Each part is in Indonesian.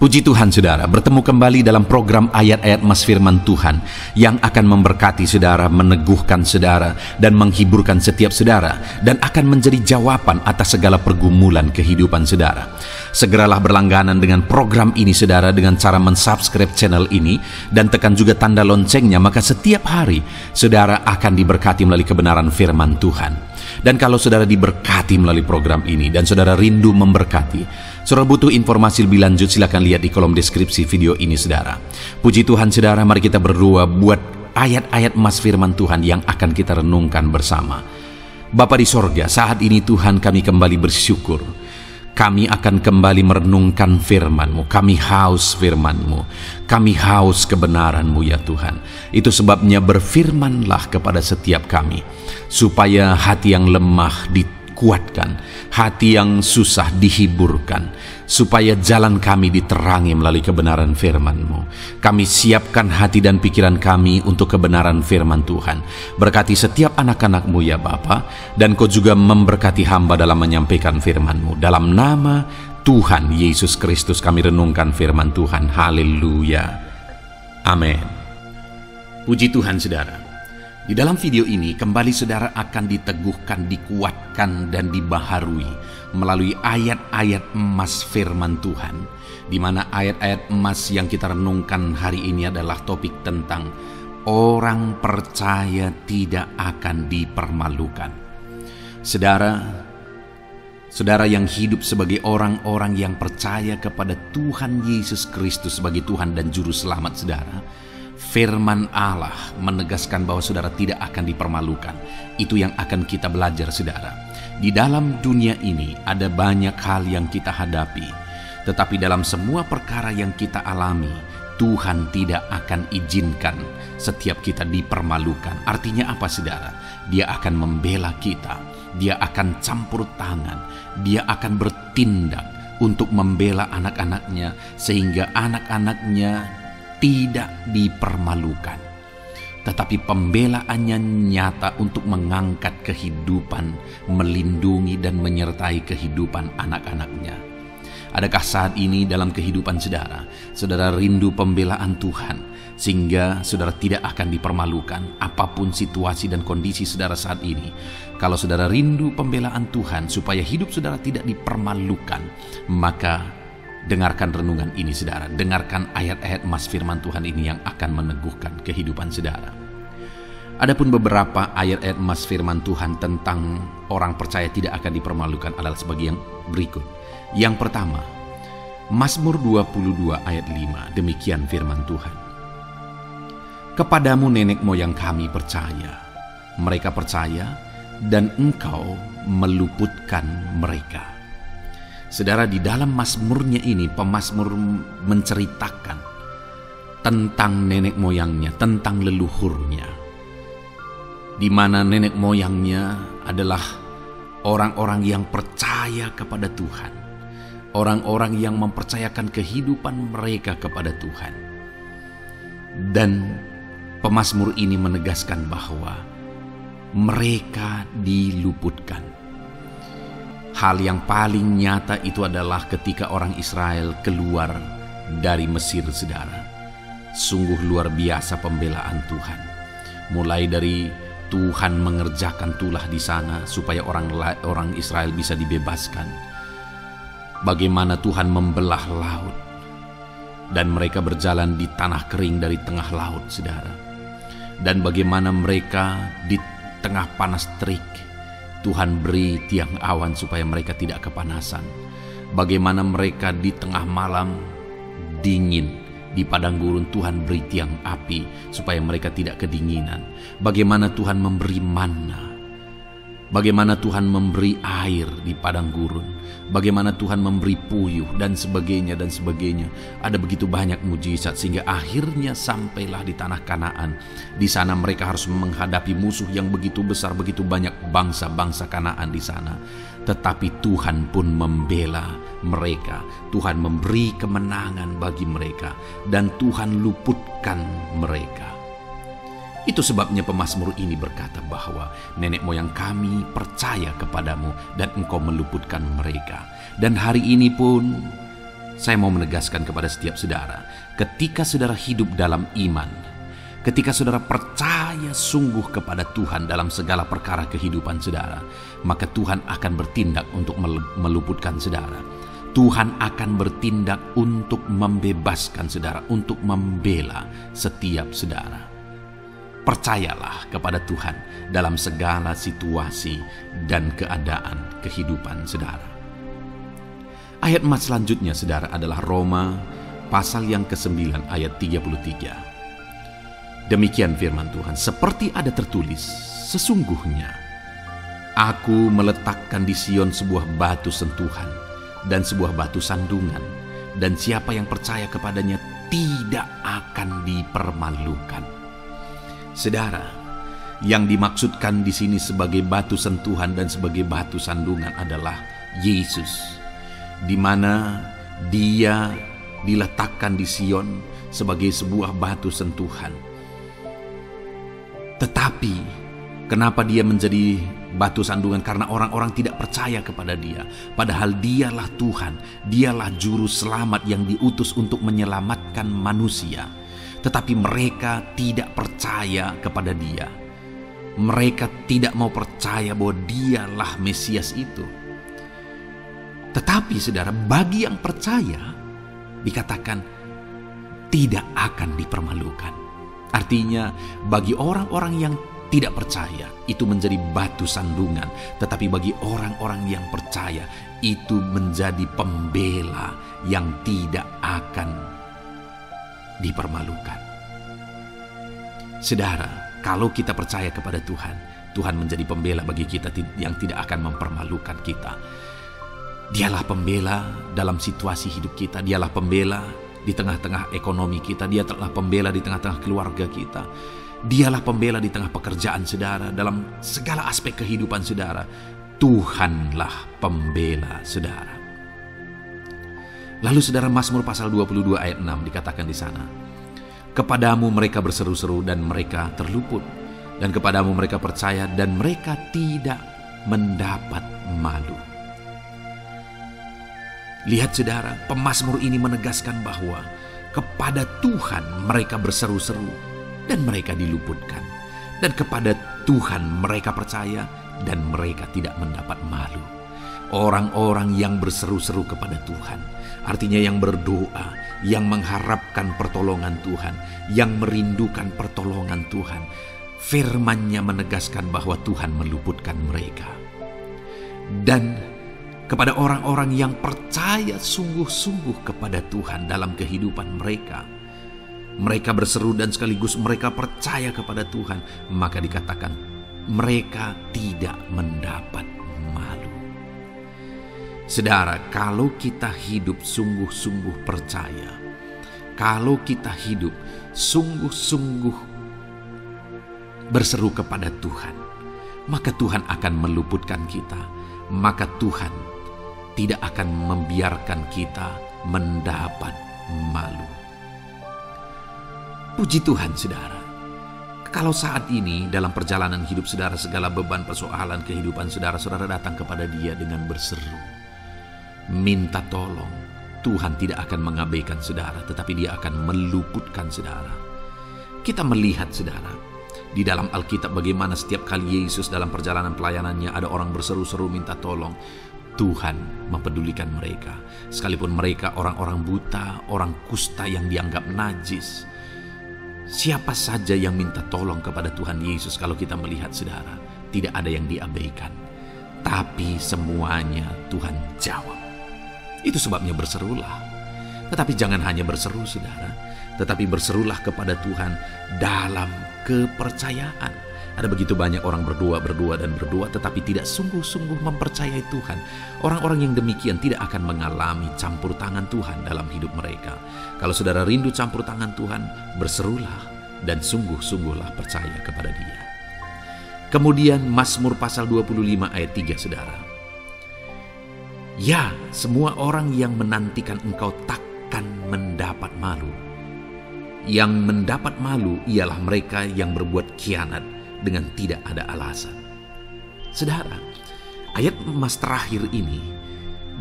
Puji Tuhan saudara, bertemu kembali dalam program ayat-ayat Mas Firman Tuhan yang akan memberkati saudara, meneguhkan saudara, dan menghiburkan setiap saudara, dan akan menjadi jawaban atas segala pergumulan kehidupan saudara. Segeralah berlangganan dengan program ini saudara dengan cara mensubscribe channel ini dan tekan juga tanda loncengnya, maka setiap hari saudara akan diberkati melalui kebenaran firman Tuhan. Dan kalau saudara diberkati melalui program ini dan saudara rindu memberkati, saudara butuh informasi lebih lanjut, silakan lihat di kolom deskripsi video ini saudara. Puji Tuhan saudara, mari kita berdoa buat ayat-ayat Mas Firman Tuhan yang akan kita renungkan bersama. Bapa di sorga, saat ini Tuhan kami kembali bersyukur. Kami akan kembali merenungkan firman-Mu. Kami haus firman-Mu. Kami haus kebenaran-Mu ya Tuhan. Itu sebabnya berfirmanlah kepada setiap kami, supaya hati yang lemah dikuatkan, hati yang susah dihiburkan, supaya jalan kami diterangi melalui kebenaran firman-Mu. Kami siapkan hati dan pikiran kami untuk kebenaran firman Tuhan. Berkati setiap anak-anak-Mu ya Bapa, dan Kau juga memberkati hamba dalam menyampaikan firman-Mu. Dalam nama Tuhan Yesus Kristus kami renungkan firman Tuhan. Haleluya. Amin. Puji Tuhan saudara. Di dalam video ini kembali saudara akan diteguhkan, dikuatkan, dan dibaharui melalui ayat-ayat emas firman Tuhan, di mana ayat-ayat emas yang kita renungkan hari ini adalah topik tentang orang percaya tidak akan dipermalukan. Saudara yang hidup sebagai orang-orang yang percaya kepada Tuhan Yesus Kristus sebagai Tuhan dan Juru Selamat saudara, firman Allah menegaskan bahwa saudara tidak akan dipermalukan. Itu yang akan kita belajar saudara. Di dalam dunia ini ada banyak hal yang kita hadapi, tetapi dalam semua perkara yang kita alami, Tuhan tidak akan izinkan setiap kita dipermalukan. Artinya apa saudara? Dia akan membela kita, Dia akan campur tangan, Dia akan bertindak untuk membela anak-anaknya, sehingga anak-anaknya tidak dipermalukan. Tetapi pembelaannya nyata untuk mengangkat kehidupan, melindungi dan menyertai kehidupan anak-anaknya. Adakah saat ini dalam kehidupan saudara rindu pembelaan Tuhan, sehingga saudara tidak akan dipermalukan apapun situasi dan kondisi saudara saat ini? Kalau saudara rindu pembelaan Tuhan supaya hidup saudara tidak dipermalukan, maka dengarkan renungan ini saudara, dengarkan ayat-ayat emas firman Tuhan ini yang akan meneguhkan kehidupan saudara. Adapun beberapa ayat-ayat emas firman Tuhan tentang orang percaya tidak akan dipermalukan adalah sebagai yang berikut. Yang pertama, Mazmur 22 ayat 5, demikian firman Tuhan. Kepadamu nenek moyang kami percaya, mereka percaya dan Engkau meluputkan mereka. Saudara, di dalam mazmurnya ini, pemazmur menceritakan tentang nenek moyangnya, tentang leluhurnya, di mana nenek moyangnya adalah orang-orang yang percaya kepada Tuhan, orang-orang yang mempercayakan kehidupan mereka kepada Tuhan. Dan pemazmur ini menegaskan bahwa mereka diluputkan. Hal yang paling nyata itu adalah ketika orang Israel keluar dari Mesir saudara. Sungguh luar biasa pembelaan Tuhan. Mulai dari Tuhan mengerjakan tulah di sana supaya orang Israel bisa dibebaskan. Bagaimana Tuhan membelah laut dan mereka berjalan di tanah kering dari tengah laut saudara. Dan bagaimana mereka di tengah panas terik, Tuhan beri tiang awan supaya mereka tidak kepanasan. Bagaimana mereka di tengah malam dingin, di padang gurun Tuhan beri tiang api supaya mereka tidak kedinginan. Bagaimana Tuhan memberi manna, bagaimana Tuhan memberi air di padang gurun, bagaimana Tuhan memberi puyuh dan sebagainya dan sebagainya. Ada begitu banyak mujizat sehingga akhirnya sampailah di tanah Kanaan. Di sana mereka harus menghadapi musuh yang begitu besar, begitu banyak bangsa-bangsa Kanaan di sana. Tetapi Tuhan pun membela mereka. Tuhan memberi kemenangan bagi mereka dan Tuhan luputkan mereka. Itu sebabnya pemazmur ini berkata bahwa nenek moyang kami percaya kepadamu dan Engkau meluputkan mereka. Dan hari ini pun Saya mau menegaskan kepada setiap saudara, ketika saudara hidup dalam iman, ketika saudara percaya sungguh kepada Tuhan dalam segala perkara kehidupan saudara, maka Tuhan akan bertindak untuk meluputkan saudara. Tuhan akan bertindak untuk membebaskan saudara, untuk membela setiap saudara. Percayalah kepada Tuhan dalam segala situasi dan keadaan kehidupan saudara. Ayat emas selanjutnya saudara adalah Roma pasal yang ke-9 ayat 33. Demikian firman Tuhan, seperti ada tertulis, sesungguhnya aku meletakkan di Sion sebuah batu sentuhan dan sebuah batu sandungan, dan siapa yang percaya kepadanya tidak akan dipermalukan. Saudara, yang dimaksudkan di sini sebagai batu sentuhan dan sebagai batu sandungan adalah Yesus, di mana Dia diletakkan di Sion sebagai sebuah batu sentuhan. Tetapi kenapa Dia menjadi batu sandungan? Karena orang-orang tidak percaya kepada Dia. Padahal Dialah Tuhan, Dialah juru selamat yang diutus untuk menyelamatkan manusia. Tetapi mereka tidak percaya kepada Dia. Mereka tidak mau percaya bahwa Dialah Mesias itu. Tetapi saudara, bagi yang percaya dikatakan tidak akan dipermalukan. Artinya bagi orang-orang yang tidak percaya itu menjadi batu sandungan, tetapi bagi orang-orang yang percaya itu menjadi pembela yang tidak akan dipermalukan. Saudara, kalau kita percaya kepada Tuhan, Tuhan menjadi pembela bagi kita yang tidak akan mempermalukan kita. Dialah pembela dalam situasi hidup kita. Dialah pembela di tengah-tengah ekonomi kita. Dialah pembela di tengah-tengah keluarga kita. Dialah pembela di tengah pekerjaan saudara. Dalam segala aspek kehidupan saudara, Tuhanlah pembela saudara. Lalu saudara, Mazmur pasal 22 ayat 6 dikatakan di sana, kepadamu mereka berseru-seru dan mereka terluput, dan kepadamu mereka percaya dan mereka tidak mendapat malu. Lihat saudara, pemazmur ini menegaskan bahwa kepada Tuhan mereka berseru-seru dan mereka diluputkan. Dan kepada Tuhan mereka percaya dan mereka tidak mendapat malu. Orang-orang yang berseru-seru kepada Tuhan, artinya yang berdoa, yang mengharapkan pertolongan Tuhan, yang merindukan pertolongan Tuhan, firman-Nya menegaskan bahwa Tuhan meluputkan mereka. Dan kepada orang-orang yang percaya sungguh-sungguh kepada Tuhan dalam kehidupan mereka, mereka berseru dan sekaligus mereka percaya kepada Tuhan, maka dikatakan mereka tidak mendapat malu. Saudara, kalau kita hidup sungguh-sungguh percaya, kalau kita hidup sungguh-sungguh berseru kepada Tuhan, maka Tuhan akan meluputkan kita. Maka Tuhan tidak akan membiarkan kita mendapat malu. Puji Tuhan saudara, kalau saat ini dalam perjalanan hidup saudara, segala beban persoalan kehidupan saudara, saudara datang kepada Dia dengan berseru, minta tolong, Tuhan tidak akan mengabaikan saudara, tetapi Dia akan meluputkan saudara. Kita melihat saudara, di dalam Alkitab bagaimana setiap kali Yesus dalam perjalanan pelayanannya ada orang berseru-seru minta tolong, Tuhan mempedulikan mereka. Sekalipun mereka orang-orang buta, orang kusta yang dianggap najis. Siapa saja yang minta tolong kepada Tuhan Yesus, kalau kita melihat saudara, tidak ada yang diabaikan. Tapi semuanya Tuhan jawab. Itu sebabnya berserulah. Tetapi jangan hanya berseru saudara, tetapi berserulah kepada Tuhan dalam kepercayaan. Ada begitu banyak orang berdoa tetapi tidak sungguh-sungguh mempercayai Tuhan. Orang-orang yang demikian tidak akan mengalami campur tangan Tuhan dalam hidup mereka. Kalau saudara rindu campur tangan Tuhan, berserulah dan sungguh-sungguhlah percaya kepada Dia. Kemudian Mazmur pasal 25 ayat 3 saudara. Ya, semua orang yang menantikan Engkau takkan mendapat malu. Yang mendapat malu ialah mereka yang berbuat khianat dengan tidak ada alasan. Saudara, ayat emas terakhir ini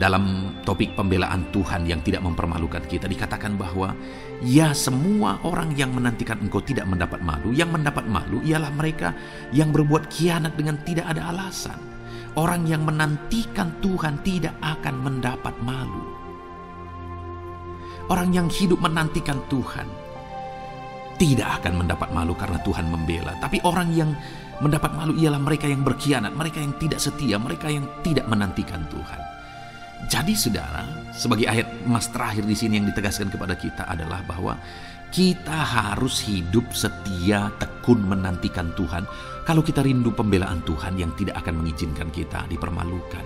Dalam topik pembelaan Tuhan yang tidak mempermalukan kita, dikatakan bahwa ya, semua orang yang menantikan engkau tidak mendapat malu. Yang mendapat malu ialah mereka yang berbuat khianat dengan tidak ada alasan. Orang yang menantikan Tuhan tidak akan mendapat malu. Orang yang hidup menantikan Tuhan tidak akan mendapat malu karena Tuhan membela. Tapi orang yang mendapat malu ialah mereka yang berkhianat, mereka yang tidak setia, mereka yang tidak menantikan Tuhan. Jadi saudara, sebagai ayat emas terakhir di sini yang ditegaskan kepada kita adalah bahwa kita harus hidup setia, tekun menantikan Tuhan. Kalau kita rindu pembelaan Tuhan yang tidak akan mengizinkan kita dipermalukan.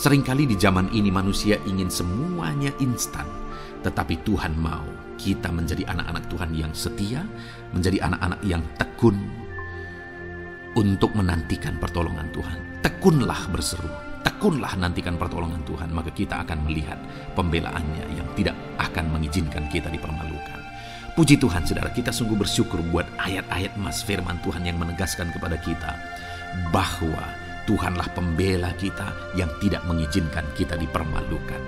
Seringkali di zaman ini manusia ingin semuanya instan, tetapi Tuhan mau kita menjadi anak-anak Tuhan yang setia, menjadi anak-anak yang tekun untuk menantikan pertolongan Tuhan. Tekunlah berseru, tekunlah nantikan pertolongan Tuhan, maka kita akan melihat pembelaannya yang tidak akan mengizinkan kita dipermalukan. Puji Tuhan saudara, kita sungguh bersyukur buat ayat-ayat emas firman Tuhan yang menegaskan kepada kita bahwa Tuhanlah pembela kita yang tidak mengizinkan kita dipermalukan.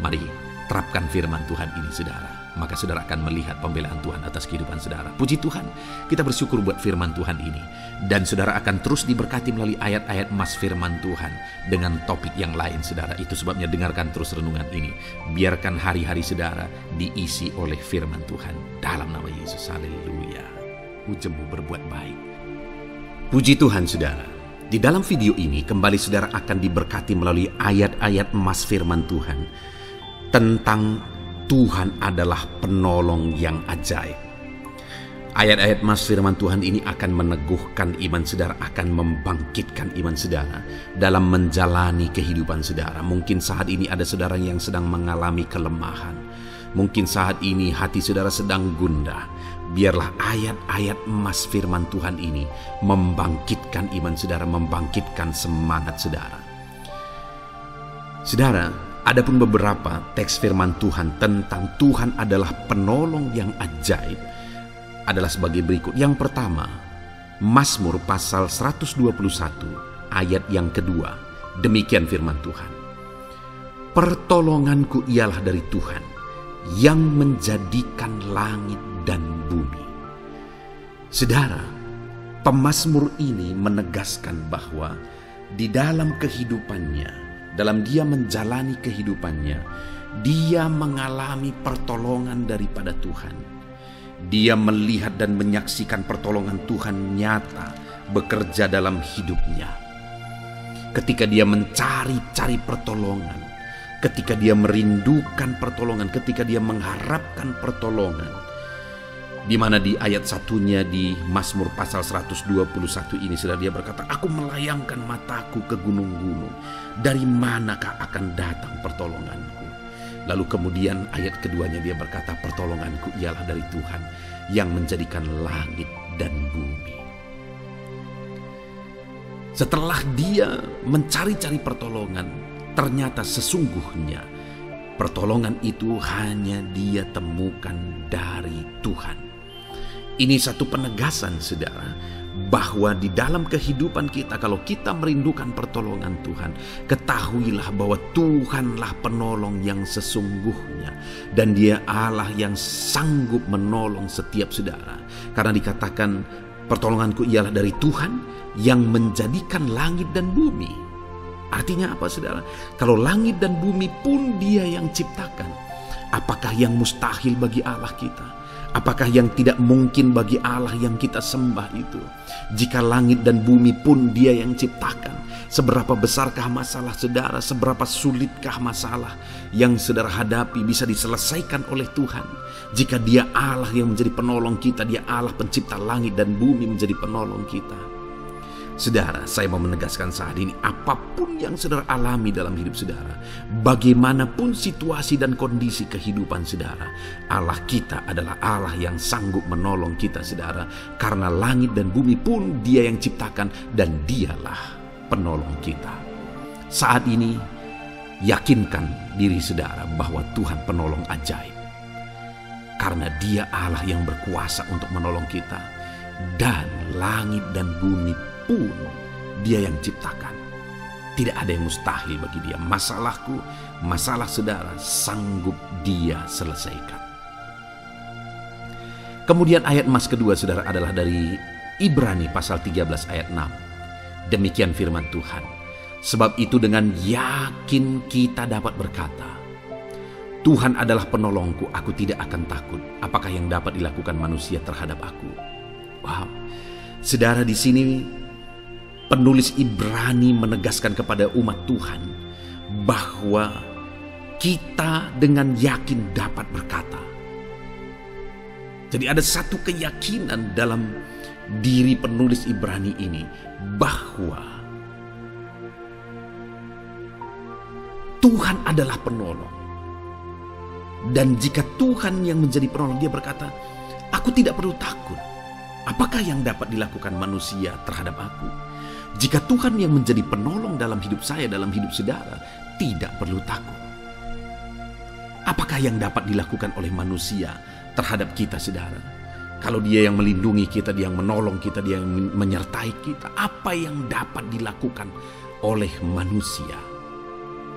Mari terapkan firman Tuhan ini saudara, maka saudara akan melihat pembelaan Tuhan atas kehidupan saudara. Puji Tuhan, kita bersyukur buat firman Tuhan ini. Dan saudara akan terus diberkati melalui ayat-ayat emas firman Tuhan dengan topik yang lain saudara. Itu sebabnya dengarkan terus renungan ini. Biarkan hari-hari saudara diisi oleh firman Tuhan. Dalam nama Yesus, haleluya. Ujungmu berbuat baik. Puji Tuhan saudara. Di dalam video ini kembali saudara akan diberkati melalui ayat-ayat emas firman Tuhan tentang Tuhan adalah penolong yang ajaib. Ayat-ayat emas firman Tuhan ini akan meneguhkan iman saudara, akan membangkitkan iman saudara dalam menjalani kehidupan saudara. Mungkin saat ini ada saudara yang sedang mengalami kelemahan. Mungkin saat ini hati saudara sedang gundah. Biarlah ayat-ayat emas firman Tuhan ini membangkitkan iman saudara, membangkitkan semangat saudara. Saudara, adapun beberapa teks firman Tuhan tentang Tuhan adalah penolong yang ajaib adalah sebagai berikut. Yang pertama, Mazmur pasal 121 ayat yang kedua. Demikian firman Tuhan. Pertolonganku ialah dari Tuhan yang menjadikan langit dan bumi. Saudara, pemazmur ini menegaskan bahwa di dalam kehidupannya, dalam dia menjalani kehidupannya, dia mengalami pertolongan daripada Tuhan. Dia melihat dan menyaksikan pertolongan Tuhan nyata bekerja dalam hidupnya. Ketika dia mencari-cari pertolongan, ketika dia merindukan pertolongan, ketika dia mengharapkan pertolongan, di mana di ayat satunya di Mazmur pasal 121 ini sudah dia berkata, aku melayangkan mataku ke gunung-gunung, dari manakah akan datang pertolonganku? Lalu kemudian ayat keduanya dia berkata, pertolonganku ialah dari Tuhan yang menjadikan langit dan bumi. Setelah dia mencari-cari pertolongan, ternyata sesungguhnya pertolongan itu hanya dia temukan dari Tuhan. Ini satu penegasan saudara, bahwa di dalam kehidupan kita, kalau kita merindukan pertolongan Tuhan, ketahuilah bahwa Tuhanlah penolong yang sesungguhnya, dan dia Allah yang sanggup menolong setiap saudara. Karena dikatakan pertolonganku ialah dari Tuhan yang menjadikan langit dan bumi. Artinya apa saudara? Kalau langit dan bumi pun dia yang ciptakan, apakah yang mustahil bagi Allah kita? Apakah yang tidak mungkin bagi Allah yang kita sembah itu? Jika langit dan bumi pun dia yang ciptakan, seberapa besarkah masalah saudara, seberapa sulitkah masalah yang saudara hadapi bisa diselesaikan oleh Tuhan? Jika dia Allah yang menjadi penolong kita, dia Allah pencipta langit dan bumi menjadi penolong kita. Saudara, saya mau menegaskan saat ini, apapun yang saudara alami dalam hidup saudara, bagaimanapun situasi dan kondisi kehidupan saudara, Allah kita adalah Allah yang sanggup menolong kita saudara, karena langit dan bumi pun dia yang ciptakan dan dialah penolong kita. Saat ini, yakinkan diri saudara bahwa Tuhan penolong ajaib, karena dia Allah yang berkuasa untuk menolong kita, dan langit dan bumi pun dia yang ciptakan. Tidak ada yang mustahil bagi dia. Masalahku, masalah saudara, sanggup dia selesaikan. Kemudian ayat emas kedua saudara adalah dari Ibrani pasal 13 ayat 6. Demikian firman Tuhan. Sebab itu dengan yakin kita dapat berkata, Tuhan adalah penolongku, aku tidak akan takut. Apakah yang dapat dilakukan manusia terhadap aku? Wow. Saudara, di sini penulis Ibrani menegaskan kepada umat Tuhan bahwa kita dengan yakin dapat berkata. Jadi ada satu keyakinan dalam diri penulis Ibrani ini bahwa Tuhan adalah penolong. Dan jika Tuhan yang menjadi penolong, dia berkata, aku tidak perlu takut. Apakah yang dapat dilakukan manusia terhadap aku? Jika Tuhan yang menjadi penolong dalam hidup saya, dalam hidup saudara, tidak perlu takut. Apakah yang dapat dilakukan oleh manusia terhadap kita, saudara? Kalau dia yang melindungi kita, dia yang menolong kita, dia yang menyertai kita, apa yang dapat dilakukan oleh manusia?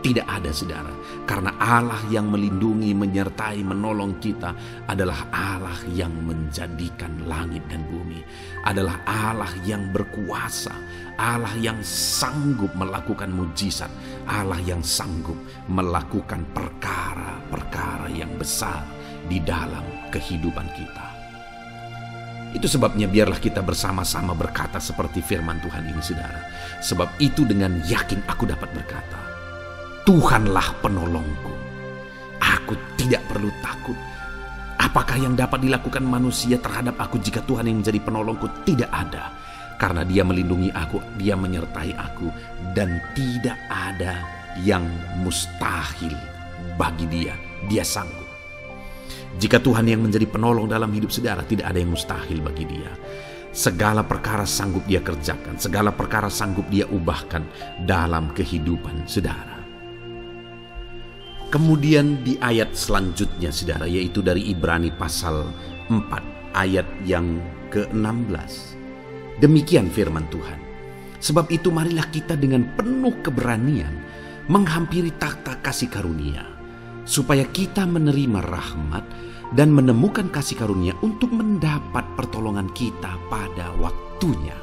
Tidak ada, saudara. Karena Allah yang melindungi, menyertai, menolong kita adalah Allah yang menjadikan langit dan bumi. Adalah Allah yang berkuasa. Allah yang sanggup melakukan mujizat. Allah yang sanggup melakukan perkara-perkara yang besar di dalam kehidupan kita. Itu sebabnya biarlah kita bersama-sama berkata seperti firman Tuhan ini, saudara. Sebab itu dengan yakin aku dapat berkata, Tuhanlah penolongku. Aku tidak perlu takut. Apakah yang dapat dilakukan manusia terhadap aku jika Tuhan yang menjadi penolongku? Tidak ada. Karena dia melindungi aku, dia menyertai aku. Dan tidak ada yang mustahil bagi dia. Dia sanggup. Jika Tuhan yang menjadi penolong dalam hidup saudara, tidak ada yang mustahil bagi dia. Segala perkara sanggup dia kerjakan. Segala perkara sanggup dia ubahkan dalam kehidupan saudara. Kemudian di ayat selanjutnya saudara, yaitu dari Ibrani pasal 4 ayat yang ke-16. Demikian firman Tuhan. Sebab itu marilah kita dengan penuh keberanian menghampiri takhta kasih karunia, supaya kita menerima rahmat dan menemukan kasih karunia untuk mendapat pertolongan kita pada waktunya.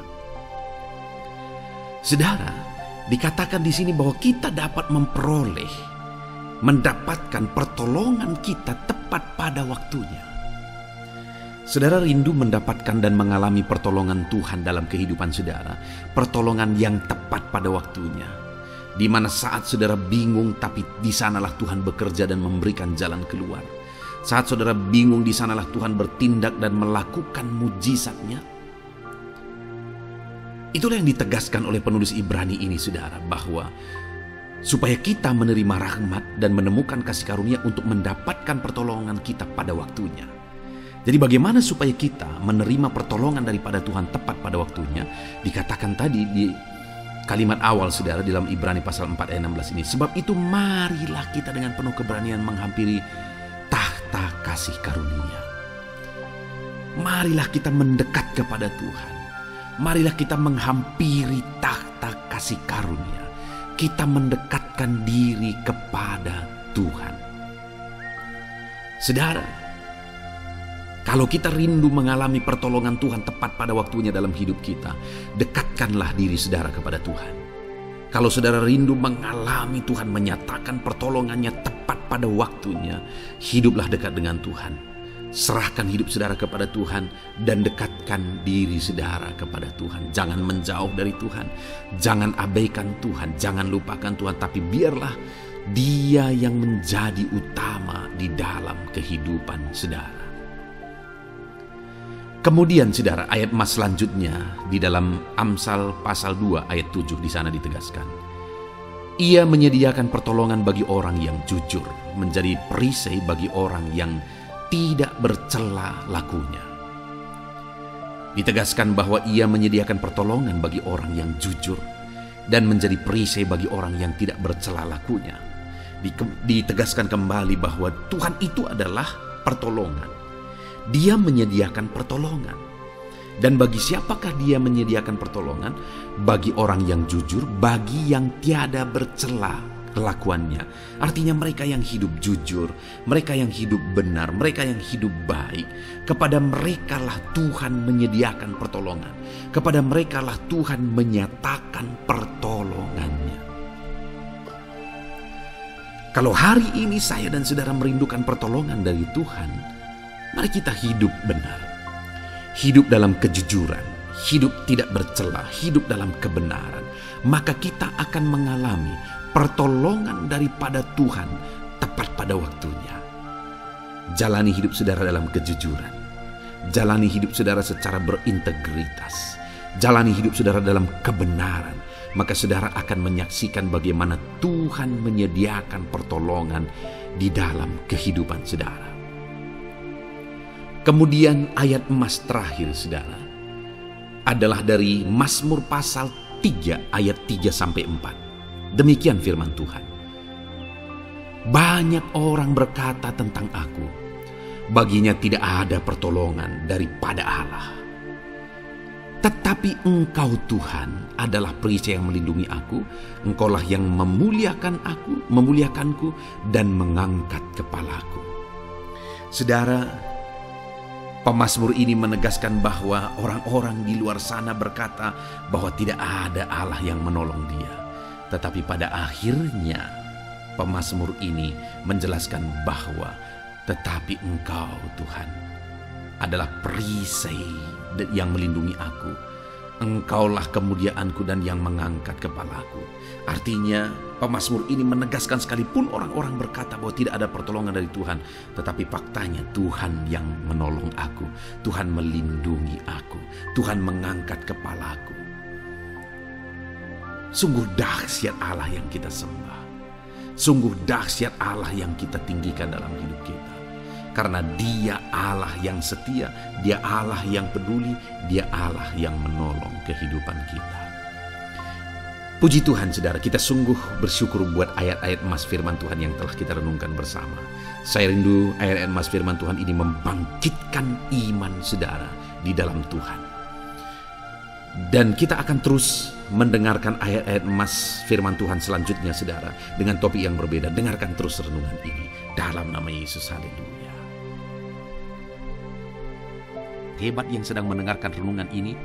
Saudara, dikatakan di sini bahwa kita dapat mendapatkan pertolongan kita tepat pada waktunya. Saudara rindu mendapatkan dan mengalami pertolongan Tuhan dalam kehidupan saudara, pertolongan yang tepat pada waktunya. Di mana saat saudara bingung, tapi di sanalah Tuhan bekerja dan memberikan jalan keluar. Saat saudara bingung, di sanalah Tuhan bertindak dan melakukan mujizatnya. Itulah yang ditegaskan oleh penulis Ibrani ini, saudara, bahwa supaya kita menerima rahmat dan menemukan kasih karunia untuk mendapatkan pertolongan kita pada waktunya. Jadi bagaimana supaya kita menerima pertolongan daripada Tuhan tepat pada waktunya? Dikatakan tadi di kalimat awal saudara dalam Ibrani pasal 4 ayat 16 ini. Sebab itu marilah kita dengan penuh keberanian menghampiri takhta kasih karunia. Marilah kita mendekat kepada Tuhan. Marilah kita menghampiri takhta kasih karunia. Kita mendekatkan diri kepada Tuhan. Saudara, kalau kita rindu mengalami pertolongan Tuhan tepat pada waktunya dalam hidup kita, dekatkanlah diri saudara kepada Tuhan. Kalau saudara rindu mengalami Tuhan menyatakan pertolongannya tepat pada waktunya, hiduplah dekat dengan Tuhan. Serahkan hidup saudara kepada Tuhan dan dekatkan diri saudara kepada Tuhan. Jangan menjauh dari Tuhan, jangan abaikan Tuhan, jangan lupakan Tuhan, tapi biarlah Dia yang menjadi utama di dalam kehidupan saudara. Kemudian saudara, ayat emas selanjutnya di dalam Amsal pasal 2 ayat 7 di sana ditegaskan. Ia menyediakan pertolongan bagi orang yang jujur, menjadi perisai bagi orang yang tidak bercela lakunya. Ditegaskan bahwa ia menyediakan pertolongan bagi orang yang jujur dan menjadi perisai bagi orang yang tidak bercela lakunya. Ditegaskan kembali bahwa Tuhan itu adalah pertolongan. Dia menyediakan pertolongan. Dan bagi siapakah Dia menyediakan pertolongan? Bagi orang yang jujur, bagi yang tiada bercela kelakuannya. Artinya mereka yang hidup jujur, mereka yang hidup benar, mereka yang hidup baik. Kepada merekalah Tuhan menyediakan pertolongan. Kepada merekalah Tuhan menyatakan pertolongannya. Kalau hari ini saya dan saudara merindukan pertolongan dari Tuhan, mari kita hidup benar. Hidup dalam kejujuran, hidup tidak bercela, hidup dalam kebenaran. Maka kita akan mengalami pertolongan daripada Tuhan tepat pada waktunya. Jalani hidup saudara dalam kejujuran. Jalani hidup saudara secara berintegritas. Jalani hidup saudara dalam kebenaran. Maka saudara akan menyaksikan bagaimana Tuhan menyediakan pertolongan di dalam kehidupan saudara. Kemudian ayat emas terakhir saudara adalah dari Mazmur pasal 3 ayat 3-4. Demikian firman Tuhan. Banyak orang berkata tentang aku, baginya tidak ada pertolongan daripada Allah. Tetapi Engkau Tuhan adalah perisai yang melindungi aku. Engkaulah yang memuliakanku dan mengangkat kepalaku. Saudara, pemazmur ini menegaskan bahwa orang-orang di luar sana berkata bahwa tidak ada Allah yang menolong dia. Tetapi pada akhirnya pemazmur ini menjelaskan bahwa tetapi Engkau Tuhan adalah perisai yang melindungi aku. Engkaulah kemuliaanku dan yang mengangkat kepalaku. Artinya pemazmur ini menegaskan sekalipun orang-orang berkata bahwa tidak ada pertolongan dari Tuhan, tetapi faktanya Tuhan yang menolong aku. Tuhan melindungi aku. Tuhan mengangkat kepalaku. Sungguh dahsyat Allah yang kita sembah. Sungguh dahsyat Allah yang kita tinggikan dalam hidup kita. Karena Dia Allah yang setia, Dia Allah yang peduli, Dia Allah yang menolong kehidupan kita. Puji Tuhan saudara, kita sungguh bersyukur buat ayat-ayat emas firman Tuhan yang telah kita renungkan bersama. Saya rindu ayat-ayat emas firman Tuhan ini membangkitkan iman saudara di dalam Tuhan. Dan kita akan terus mendengarkan ayat-ayat emas firman Tuhan selanjutnya saudara, dengan topik yang berbeda. Dengarkan terus renungan ini dalam nama Yesus. Haleluya. Hebat yang sedang mendengarkan renungan ini.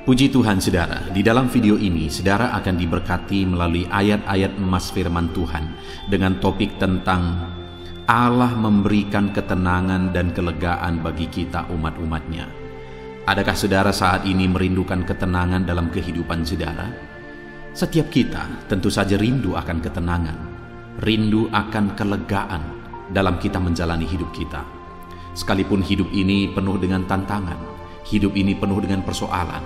Puji Tuhan saudara, di dalam video ini saudara akan diberkati melalui ayat-ayat emas firman Tuhan dengan topik tentang Allah memberikan ketenangan dan kelegaan bagi kita umat-umatnya. Adakah saudara saat ini merindukan ketenangan dalam kehidupan saudara? Setiap kita tentu saja rindu akan ketenangan, rindu akan kelegaan dalam kita menjalani hidup kita. Sekalipun hidup ini penuh dengan tantangan, hidup ini penuh dengan persoalan,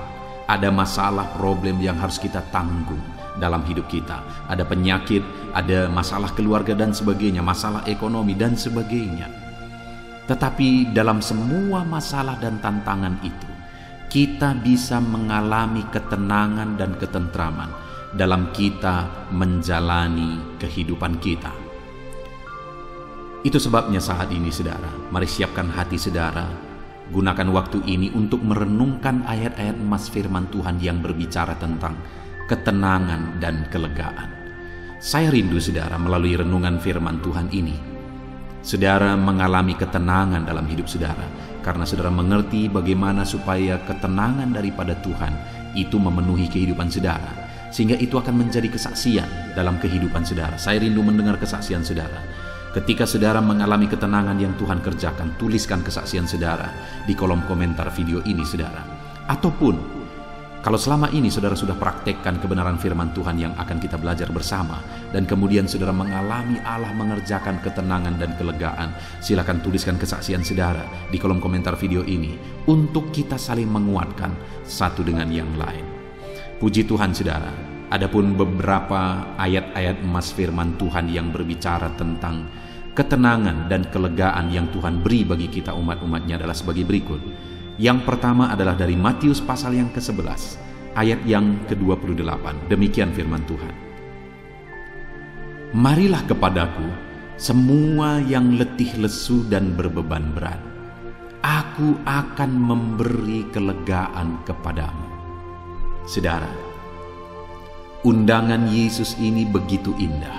ada masalah problem yang harus kita tanggung dalam hidup kita. Ada penyakit, ada masalah keluarga dan sebagainya, masalah ekonomi dan sebagainya. Tetapi dalam semua masalah dan tantangan itu, kita bisa mengalami ketenangan dan ketentraman dalam kita menjalani kehidupan kita. Itu sebabnya saat ini saudara, mari siapkan hati saudara, gunakan waktu ini untuk merenungkan ayat-ayat emas firman Tuhan yang berbicara tentang ketenangan dan kelegaan. Saya rindu saudara melalui renungan firman Tuhan ini, saudara mengalami ketenangan dalam hidup saudara, karena saudara mengerti bagaimana supaya ketenangan daripada Tuhan itu memenuhi kehidupan saudara, sehingga itu akan menjadi kesaksian dalam kehidupan saudara. Saya rindu mendengar kesaksian saudara. Ketika saudara mengalami ketenangan yang Tuhan kerjakan, tuliskan kesaksian saudara di kolom komentar video ini saudara. Ataupun kalau selama ini saudara sudah praktekkan kebenaran firman Tuhan yang akan kita belajar bersama, dan kemudian saudara mengalami Allah mengerjakan ketenangan dan kelegaan, silakan tuliskan kesaksian saudara di kolom komentar video ini untuk kita saling menguatkan satu dengan yang lain. Puji Tuhan saudara, adapun beberapa ayat-ayat emas firman Tuhan yang berbicara tentang ketenangan dan kelegaan yang Tuhan beri bagi kita umat-umatnya adalah sebagai berikut. Yang pertama adalah dari Matius pasal yang ke-11, ayat yang ke-28. Demikian firman Tuhan. Marilah kepadaku semua yang letih lesu dan berbeban berat. aku akan memberi kelegaan kepadamu. Saudara, undangan Yesus ini begitu indah,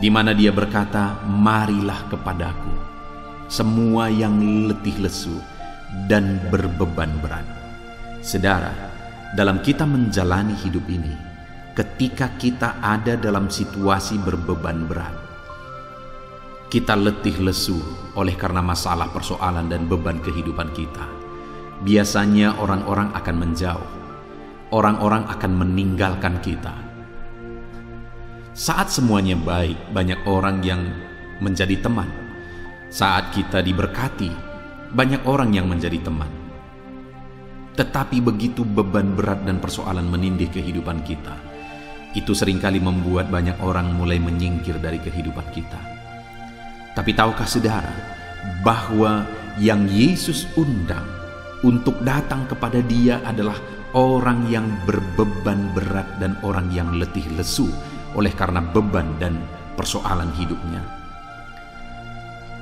di mana dia berkata, marilah kepadaku, semua yang letih lesu dan berbeban berat. Saudara, dalam kita menjalani hidup ini, ketika kita ada dalam situasi berbeban berat, kita letih lesu oleh karena masalah, persoalan, dan beban kehidupan kita, biasanya orang-orang akan menjauh, orang-orang akan meninggalkan kita. Saat semuanya baik, banyak orang yang menjadi teman. Saat kita diberkati, banyak orang yang menjadi teman. Tetapi begitu beban berat dan persoalan menindih kehidupan kita, itu seringkali membuat banyak orang mulai menyingkir dari kehidupan kita. Tapi tahukah saudara bahwa yang Yesus undang untuk datang kepada Dia adalah orang yang berbeban berat dan orang yang letih lesu oleh karena beban dan persoalan hidupnya?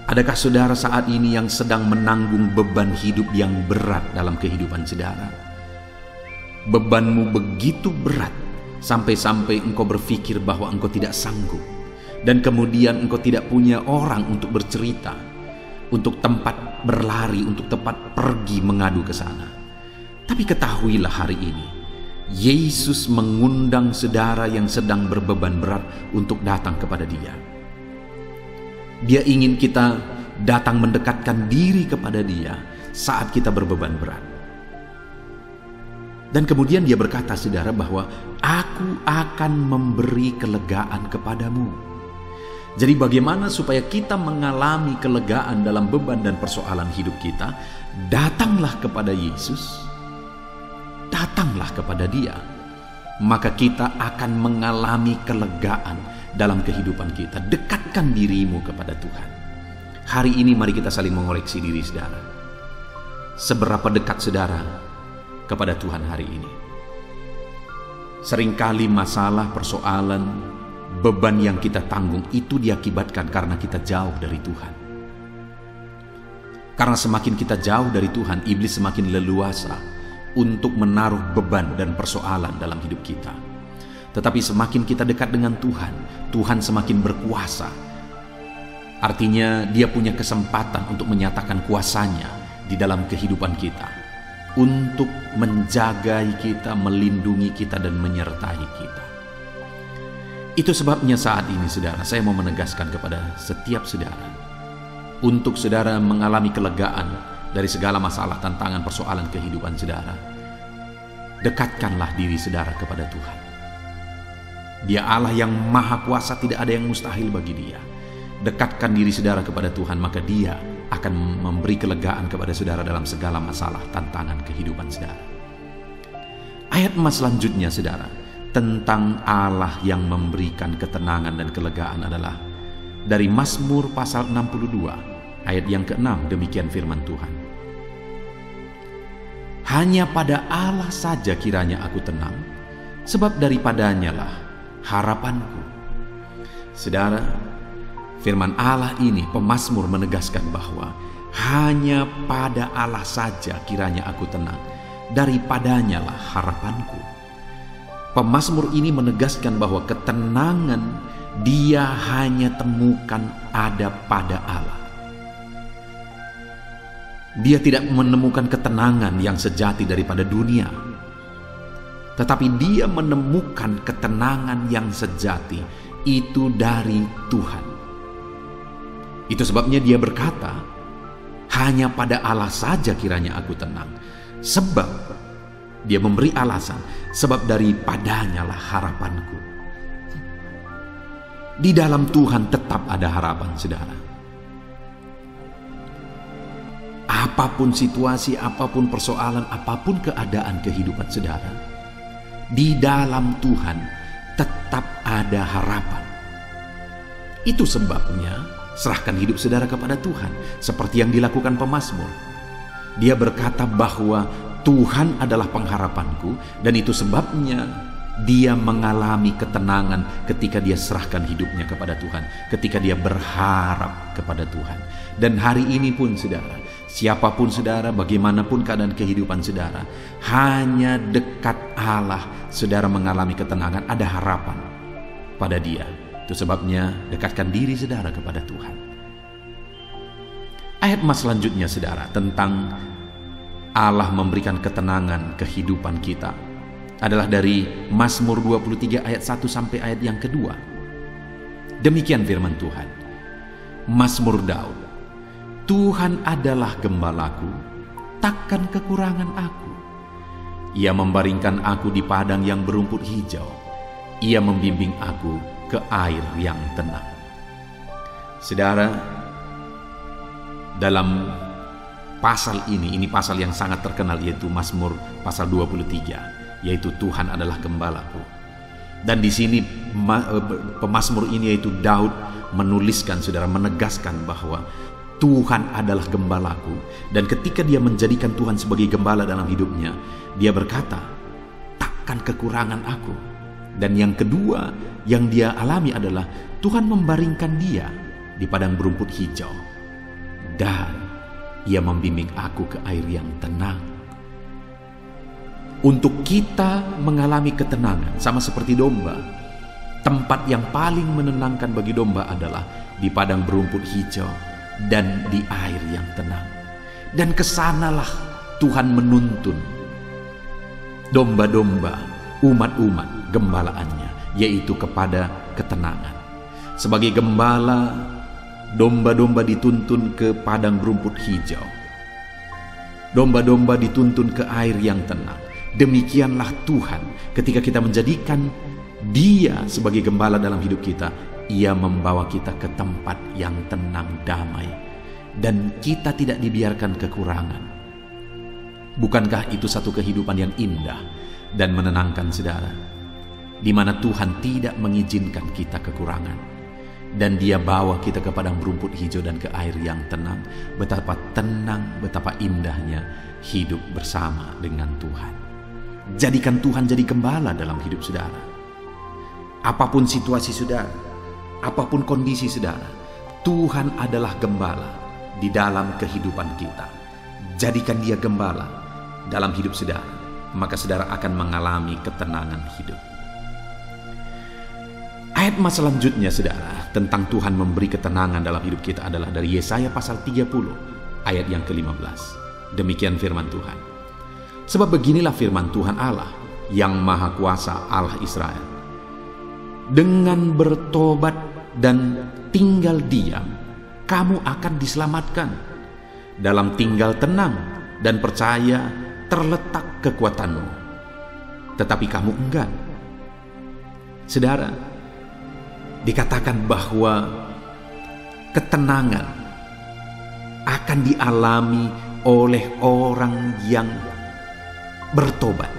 Adakah saudara saat ini yang sedang menanggung beban hidup yang berat dalam kehidupan saudara? Bebanmu begitu berat sampai-sampai engkau berpikir bahwa engkau tidak sanggup, dan kemudian engkau tidak punya orang untuk bercerita, untuk tempat berlari, untuk tempat pergi mengadu ke sana. Tapi ketahuilah hari ini, Yesus mengundang saudara yang sedang berbeban berat untuk datang kepada Dia. Dia ingin kita datang mendekatkan diri kepada Dia saat kita berbeban berat. Dan kemudian Dia berkata, saudara, bahwa aku akan memberi kelegaan kepadamu. Jadi bagaimana supaya kita mengalami kelegaan dalam beban dan persoalan hidup kita? Datanglah kepada Yesus, datanglah kepada Dia, maka kita akan mengalami kelegaan dalam kehidupan kita. Dekatkan dirimu kepada Tuhan. Hari ini mari kita saling mengoreksi diri saudara. Seberapa dekat saudara kepada Tuhan hari ini? Seringkali masalah, persoalan, beban yang kita tanggung itu diakibatkan karena kita jauh dari Tuhan. Karena semakin kita jauh dari Tuhan, iblis semakin leluasa untuk menaruh beban dan persoalan dalam hidup kita. Tetapi semakin kita dekat dengan Tuhan, Tuhan semakin berkuasa. Artinya Dia punya kesempatan untuk menyatakan kuasanya di dalam kehidupan kita, untuk menjagai kita, melindungi kita, dan menyertai kita. Itu sebabnya saat ini saudara, saya mau menegaskan kepada setiap saudara, untuk saudara mengalami kelegaan dari segala masalah, tantangan, persoalan kehidupan saudara, dekatkanlah diri saudara kepada Tuhan. Dia Allah yang maha kuasa, tidak ada yang mustahil bagi Dia. Dekatkan diri saudara kepada Tuhan, maka Dia akan memberi kelegaan kepada saudara dalam segala masalah, tantangan kehidupan saudara. Ayat emas selanjutnya saudara, tentang Allah yang memberikan ketenangan dan kelegaan adalah dari Mazmur pasal 62 ayat yang ke-6. Demikian firman Tuhan. Hanya pada Allah saja kiranya aku tenang, sebab daripadanya lah harapanku. Saudara, firman Allah ini, pemazmur menegaskan bahwa hanya pada Allah saja kiranya aku tenang, daripadanya lah harapanku. Pemazmur ini menegaskan bahwa ketenangan dia hanya temukan ada pada Allah. Dia tidak menemukan ketenangan yang sejati daripada dunia, tetapi dia menemukan ketenangan yang sejati itu dari Tuhan. Itu sebabnya dia berkata, hanya pada Allah saja kiranya aku tenang. Sebab dia memberi alasan, sebab daripadanya lah harapanku. Di dalam Tuhan tetap ada harapan saudara. Apapun situasi, apapun persoalan, apapun keadaan kehidupan saudara, di dalam Tuhan tetap ada harapan. Itu sebabnya serahkan hidup saudara kepada Tuhan, seperti yang dilakukan pemazmur. Dia berkata bahwa Tuhan adalah pengharapanku, dan itu sebabnya Dia mengalami ketenangan ketika dia serahkan hidupnya kepada Tuhan, ketika dia berharap kepada Tuhan. Dan hari ini pun saudara, siapapun saudara, bagaimanapun keadaan kehidupan saudara, hanya dekat Allah saudara mengalami ketenangan, ada harapan pada Dia. Itu sebabnya dekatkan diri saudara kepada Tuhan. Ayat mas selanjutnya saudara, tentang Allah memberikan ketenangan kehidupan kita, adalah dari Mazmur 23 ayat 1 sampai ayat yang kedua. Demikian firman Tuhan. Mazmur Daud, Tuhan adalah gembalaku, takkan kekurangan aku. Ia membaringkan aku di padang yang berumput hijau. Ia membimbing aku ke air yang tenang. Saudara, dalam pasal ini pasal yang sangat terkenal, yaitu Mazmur pasal 23, yaitu Tuhan adalah gembalaku. Dan di sini pemazmur ini, yaitu Daud, menuliskan saudara, menegaskan bahwa Tuhan adalah gembalaku. Dan ketika dia menjadikan Tuhan sebagai gembala dalam hidupnya, dia berkata, takkan kekurangan aku. Dan yang kedua yang dia alami adalah Tuhan membaringkan dia di padang berumput hijau, dan ia membimbing aku ke air yang tenang. Untuk kita mengalami ketenangan, sama seperti domba, tempat yang paling menenangkan bagi domba adalah di padang berumput hijau dan di air yang tenang. Dan kesanalah Tuhan menuntun domba-domba, umat-umat gembalaannya, yaitu kepada ketenangan. Sebagai gembala, domba-domba dituntun ke padang berumput hijau, domba-domba dituntun ke air yang tenang. Demikianlah Tuhan, ketika kita menjadikan Dia sebagai gembala dalam hidup kita, Ia membawa kita ke tempat yang tenang, damai, dan kita tidak dibiarkan kekurangan. Bukankah itu satu kehidupan yang indah dan menenangkan saudara, di mana Tuhan tidak mengizinkan kita kekurangan, dan Dia bawa kita ke padang berumput hijau dan ke air yang tenang. Betapa tenang, betapa indahnya hidup bersama dengan Tuhan. Jadikan Tuhan jadi gembala dalam hidup saudara. Apapun situasi saudara, apapun kondisi saudara, Tuhan adalah gembala di dalam kehidupan kita. Jadikan Dia gembala dalam hidup saudara, maka saudara akan mengalami ketenangan hidup. Ayat mas selanjutnya saudara, tentang Tuhan memberi ketenangan dalam hidup kita, adalah dari Yesaya pasal 30 ayat yang ke-15. Demikian firman Tuhan. Sebab beginilah firman Tuhan Allah yang Maha Kuasa, Allah Israel. Dengan bertobat dan tinggal diam, kamu akan diselamatkan. Dalam tinggal tenang dan percaya terletak kekuatanmu. Tetapi kamu enggan. Saudara, dikatakan bahwa ketenangan akan dialami oleh orang yang bertobat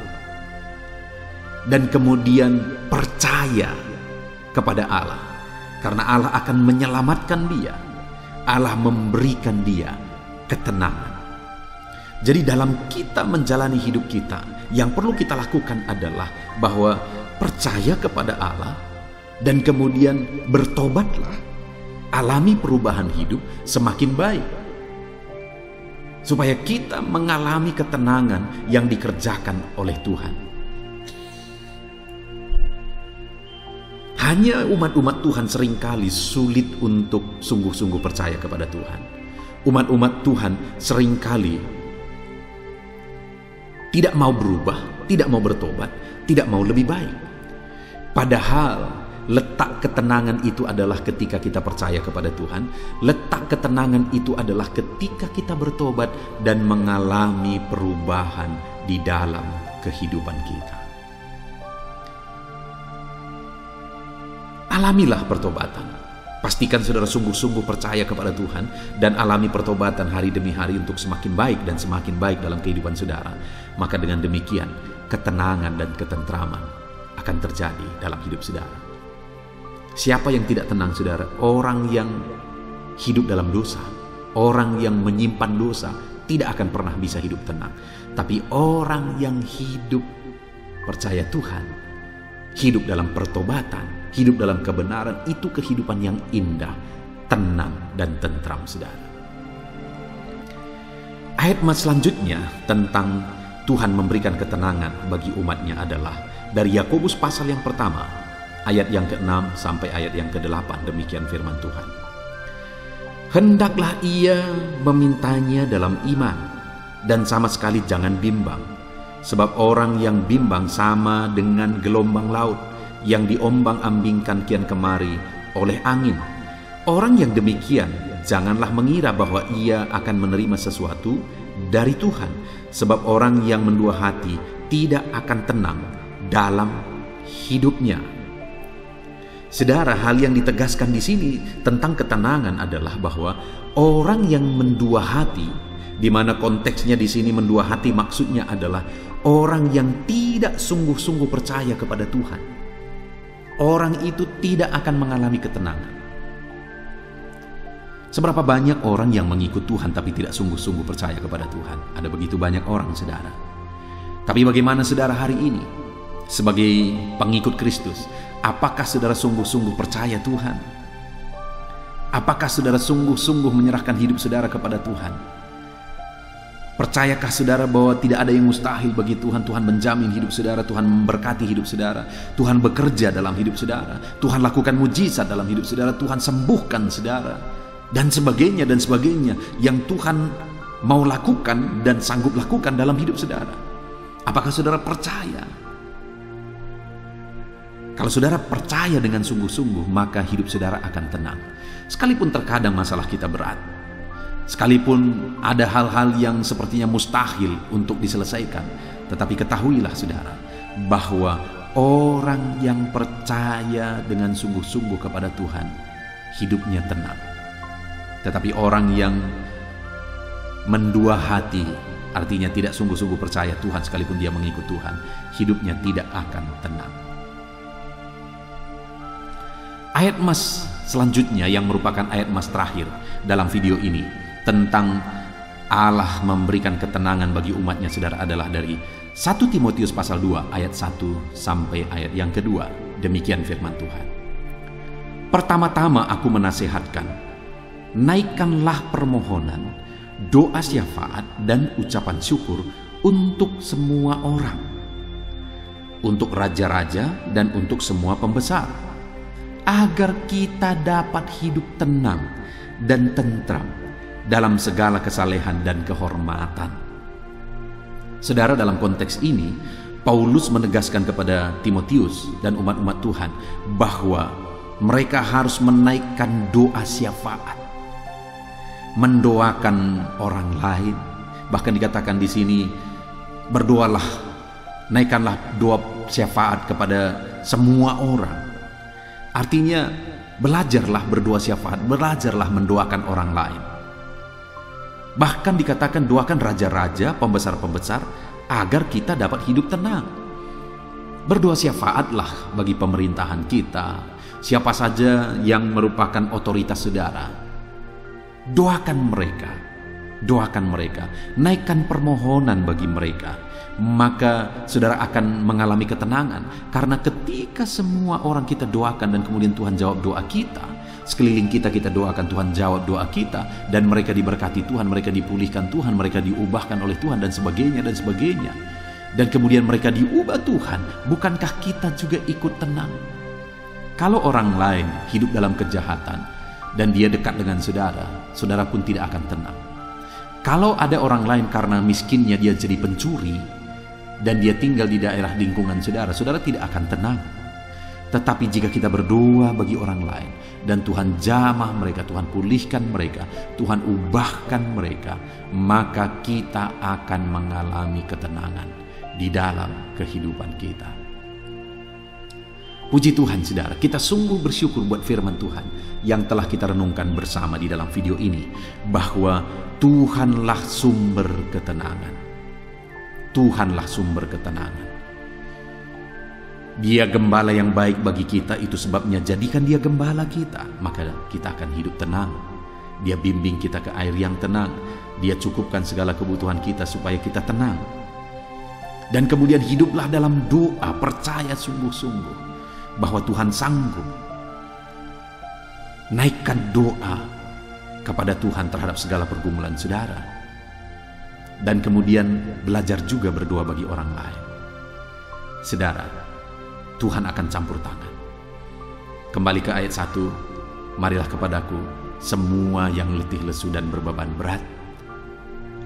dan kemudian percaya kepada Allah, karena Allah akan menyelamatkan dia. Allah memberikan dia ketenangan. Jadi dalam kita menjalani hidup kita, yang perlu kita lakukan adalah bahwa percaya kepada Allah dan kemudian bertobatlah, alami perubahan hidup semakin baik, supaya kita mengalami ketenangan yang dikerjakan oleh Tuhan. Hanya umat-umat Tuhan seringkali sulit untuk sungguh-sungguh percaya kepada Tuhan. Umat-umat Tuhan seringkali tidak mau berubah, tidak mau bertobat, tidak mau lebih baik. Padahal letak ketenangan itu adalah ketika kita percaya kepada Tuhan. Letak ketenangan itu adalah ketika kita bertobat dan mengalami perubahan di dalam kehidupan kita. Alamilah pertobatan. Pastikan saudara sungguh-sungguh percaya kepada Tuhan dan alami pertobatan hari demi hari untuk semakin baik dan semakin baik dalam kehidupan saudara. Maka dengan demikian, ketenangan dan ketentraman akan terjadi dalam hidup saudara. Siapa yang tidak tenang saudara? Orang yang hidup dalam dosa, orang yang menyimpan dosa tidak akan pernah bisa hidup tenang. Tapi orang yang hidup percaya Tuhan, hidup dalam pertobatan, hidup dalam kebenaran, itu kehidupan yang indah, tenang dan tentram, saudara. Ayat selanjutnya tentang Tuhan memberikan ketenangan bagi umatnya adalah dari Yakobus pasal yang pertama, ayat yang ke-6 sampai ayat yang ke-8. Demikian firman Tuhan. Hendaklah ia memintanya dalam iman, dan sama sekali jangan bimbang. Sebab orang yang bimbang sama dengan gelombang laut yang diombang-ambingkan kian kemari oleh angin. Orang yang demikian janganlah mengira bahwa ia akan menerima sesuatu dari Tuhan, sebab orang yang mendua hati tidak akan tenang dalam hidupnya. Saudara, hal yang ditegaskan di sini tentang ketenangan adalah bahwa orang yang mendua hati, di mana konteksnya di sini mendua hati maksudnya adalah orang yang tidak sungguh-sungguh percaya kepada Tuhan. Orang itu tidak akan mengalami ketenangan. Seberapa banyak orang yang mengikut Tuhan tapi tidak sungguh-sungguh percaya kepada Tuhan? Ada begitu banyak orang, saudara. Tapi bagaimana saudara hari ini? Sebagai pengikut Kristus, apakah saudara sungguh-sungguh percaya Tuhan? Apakah saudara sungguh-sungguh menyerahkan hidup saudara kepada Tuhan? Percayakah saudara bahwa tidak ada yang mustahil bagi Tuhan? Tuhan menjamin hidup saudara, Tuhan memberkati hidup saudara, Tuhan bekerja dalam hidup saudara, Tuhan lakukan mujizat dalam hidup saudara, Tuhan sembuhkan saudara, dan sebagainya yang Tuhan mau lakukan dan sanggup lakukan dalam hidup saudara. Apakah saudara percaya? Kalau saudara percaya dengan sungguh-sungguh, maka hidup saudara akan tenang. Sekalipun terkadang masalah kita berat, sekalipun ada hal-hal yang sepertinya mustahil untuk diselesaikan, tetapi ketahuilah saudara, bahwa orang yang percaya dengan sungguh-sungguh kepada Tuhan, hidupnya tenang. Tetapi orang yang mendua hati, artinya tidak sungguh-sungguh percaya Tuhan sekalipun dia mengikut Tuhan, hidupnya tidak akan tenang. Ayat emas selanjutnya yang merupakan ayat emas terakhir dalam video ini tentang Allah memberikan ketenangan bagi umatnya, saudara, adalah dari 1 Timotius pasal 2 ayat 1 sampai ayat yang kedua. Demikian firman Tuhan. Pertama-tama aku menasihatkan, naikkanlah permohonan, doa syafaat dan ucapan syukur untuk semua orang, untuk raja-raja dan untuk semua pembesar, agar kita dapat hidup tenang dan tentram dalam segala kesalehan dan kehormatan. Saudara, dalam konteks ini Paulus menegaskan kepada Timotius dan umat-umat Tuhan bahwa mereka harus menaikkan doa syafaat, mendoakan orang lain. Bahkan dikatakan di sini, berdoalah, naikkanlah doa syafaat kepada semua orang. Artinya belajarlah berdoa syafaat, belajarlah mendoakan orang lain. Bahkan dikatakan doakan raja-raja, pembesar-pembesar, agar kita dapat hidup tenang. Berdoa syafaatlah bagi pemerintahan kita, siapa saja yang merupakan otoritas saudara. Doakan mereka, naikkan permohonan bagi mereka, maka saudara akan mengalami ketenangan. Karena ketika semua orang kita doakan dan kemudian Tuhan jawab doa kita, sekeliling kita doakan, Tuhan jawab doa kita, dan mereka diberkati Tuhan, mereka dipulihkan Tuhan, mereka diubahkan oleh Tuhan, dan sebagainya, dan kemudian mereka diubah Tuhan, bukankah kita juga ikut tenang? Kalau orang lain hidup dalam kejahatan dan dia dekat dengan saudara, saudara pun tidak akan tenang. Kalau ada orang lain karena miskinnya dia jadi pencuri dan dia tinggal di daerah lingkungan saudara, saudara tidak akan tenang. Tetapi jika kita berdoa bagi orang lain dan Tuhan jamah mereka, Tuhan pulihkan mereka, Tuhan ubahkan mereka, maka kita akan mengalami ketenangan di dalam kehidupan kita. Puji Tuhan saudara, kita sungguh bersyukur buat firman Tuhan yang telah kita renungkan bersama di dalam video ini, bahwa Tuhanlah sumber ketenangan. Tuhanlah sumber ketenangan. Dia gembala yang baik bagi kita, itu sebabnya jadikan dia gembala kita, maka kita akan hidup tenang. Dia bimbing kita ke air yang tenang, dia cukupkan segala kebutuhan kita supaya kita tenang. Dan kemudian hiduplah dalam doa, percaya sungguh-sungguh bahwa Tuhan sanggup. Naikkan doa kepada Tuhan terhadap segala pergumulan saudara. Dan kemudian belajar juga berdoa bagi orang lain. Saudara, Tuhan akan campur tangan. Kembali ke ayat 1, marilah kepadaku semua yang letih lesu dan berbeban berat,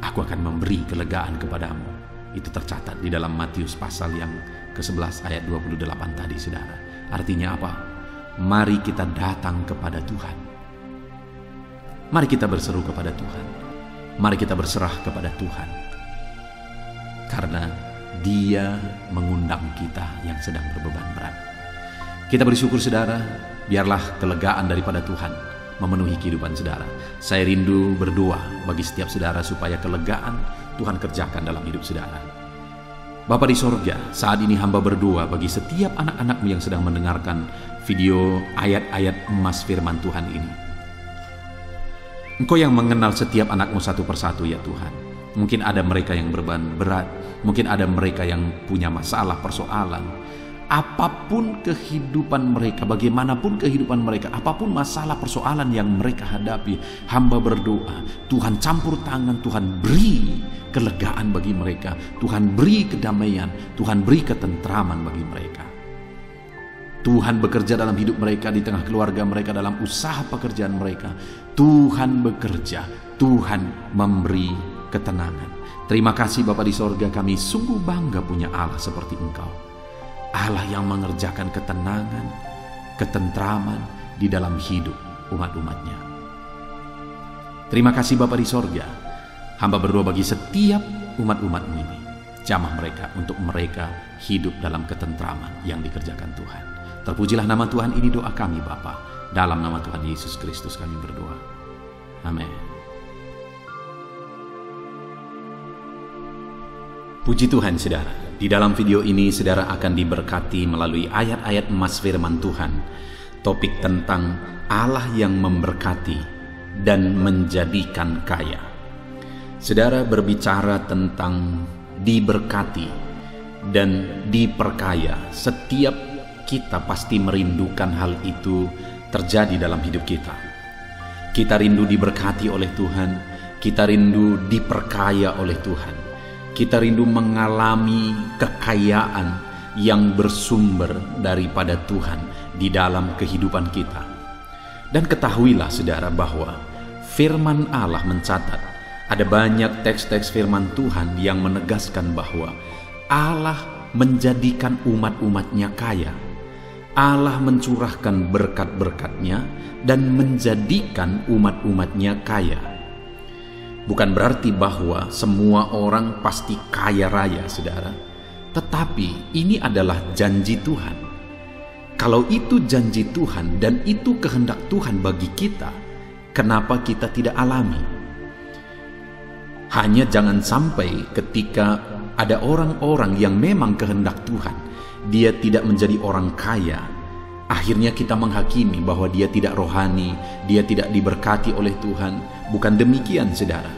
aku akan memberi kelegaan kepadamu. Itu tercatat di dalam Matius pasal yang ke-11 ayat 28 tadi, saudara. Artinya apa? Mari kita datang kepada Tuhan. Mari kita berseru kepada Tuhan. Mari kita berserah kepada Tuhan. Karena Dia mengundang kita yang sedang berbeban berat. Kita bersyukur saudara, biarlah kelegaan daripada Tuhan memenuhi kehidupan saudara. Saya rindu berdoa bagi setiap saudara supaya kelegaan Tuhan kerjakan dalam hidup saudara. Bapa di sorga, saat ini hamba berdoa bagi setiap anak-anakmu yang sedang mendengarkan video ayat-ayat emas firman Tuhan ini. Engkau yang mengenal setiap anakmu satu persatu ya Tuhan. Mungkin ada mereka yang berbeban berat, mungkin ada mereka yang punya masalah, persoalan. Apapun kehidupan mereka, bagaimanapun kehidupan mereka, apapun masalah persoalan yang mereka hadapi, hamba berdoa, Tuhan campur tangan, Tuhan beri kelegaan bagi mereka, Tuhan beri kedamaian, Tuhan beri ketentraman bagi mereka. Tuhan bekerja dalam hidup mereka, di tengah keluarga mereka, dalam usaha pekerjaan mereka. Tuhan bekerja, Tuhan memberi ketenangan. Terima kasih Bapa di sorga, kami sungguh bangga punya Allah seperti Engkau. Allah yang mengerjakan ketenangan, ketentraman di dalam hidup umat-umatnya. Terima kasih Bapa di sorga. Hamba berdoa bagi setiap umat-umat-Mu ini. Jamah mereka untuk mereka hidup dalam ketentraman yang dikerjakan Tuhan. Terpujilah nama Tuhan, ini doa kami Bapa. Dalam nama Tuhan Yesus Kristus kami berdoa. Amin. Puji Tuhan saudara, di dalam video ini saudara akan diberkati melalui ayat-ayat emas firman Tuhan. Topik tentang Allah yang memberkati dan menjadikan kaya. Saudara berbicara tentang diberkati dan diperkaya. Setiap kita pasti merindukan hal itu terjadi dalam hidup kita. Kita rindu diberkati oleh Tuhan, kita rindu diperkaya oleh Tuhan. Kita rindu mengalami kekayaan yang bersumber daripada Tuhan di dalam kehidupan kita. Dan ketahuilah saudara bahwa firman Allah mencatat, ada banyak teks-teks firman Tuhan yang menegaskan bahwa Allah menjadikan umat-umatnya kaya. Allah mencurahkan berkat-berkatnya dan menjadikan umat-umatnya kaya. Bukan berarti bahwa semua orang pasti kaya raya, saudara. Tetapi ini adalah janji Tuhan. Kalau itu janji Tuhan dan itu kehendak Tuhan bagi kita, kenapa kita tidak alami? Hanya jangan sampai ketika ada orang-orang yang memang kehendak Tuhan, dia tidak menjadi orang kaya, akhirnya kita menghakimi bahwa dia tidak rohani, dia tidak diberkati oleh Tuhan. Bukan demikian saudara,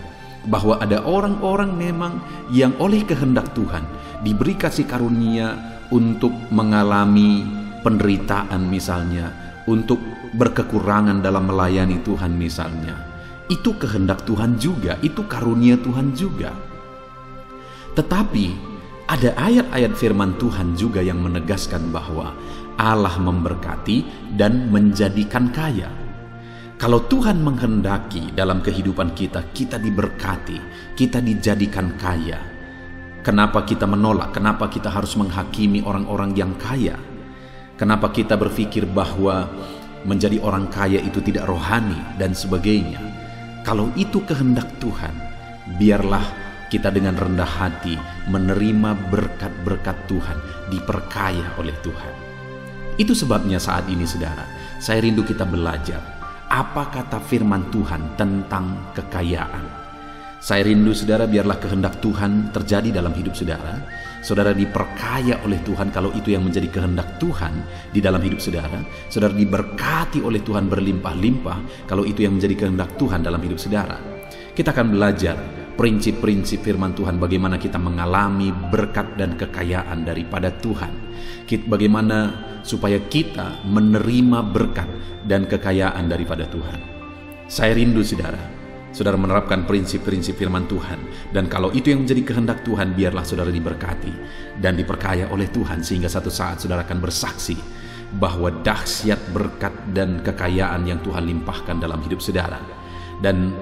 bahwa ada orang-orang memang yang oleh kehendak Tuhan diberi kasih karunia untuk mengalami penderitaan misalnya, untuk berkekurangan dalam melayani Tuhan misalnya. Itu kehendak Tuhan juga, itu karunia Tuhan juga. Tetapi ada ayat-ayat firman Tuhan juga yang menegaskan bahwa Allah memberkati dan menjadikan kaya. Kalau Tuhan menghendaki dalam kehidupan kita, kita diberkati, kita dijadikan kaya. Kenapa kita menolak? Kenapa kita harus menghakimi orang-orang yang kaya? Kenapa kita berpikir bahwa menjadi orang kaya itu tidak rohani dan sebagainya? Kalau itu kehendak Tuhan, biarlah kita dengan rendah hati menerima berkat-berkat Tuhan, diperkaya oleh Tuhan. Itu sebabnya saat ini saudara, saya rindu kita belajar apa kata firman Tuhan tentang kekayaan. Saya rindu saudara, biarlah kehendak Tuhan terjadi dalam hidup saudara. Saudara diperkaya oleh Tuhan kalau itu yang menjadi kehendak Tuhan di dalam hidup saudara. Saudara diberkati oleh Tuhan berlimpah-limpah kalau itu yang menjadi kehendak Tuhan dalam hidup saudara. Kita akan belajar prinsip-prinsip firman Tuhan, bagaimana kita mengalami berkat dan kekayaan daripada Tuhan. Bagaimana supaya kita menerima berkat dan kekayaan daripada Tuhan. Saya rindu saudara menerapkan prinsip-prinsip firman Tuhan. Dan kalau itu yang menjadi kehendak Tuhan, biarlah saudara diberkati dan diperkaya oleh Tuhan, sehingga satu saat saudara akan bersaksi bahwa dahsyat berkat dan kekayaan yang Tuhan limpahkan dalam hidup saudara. Dan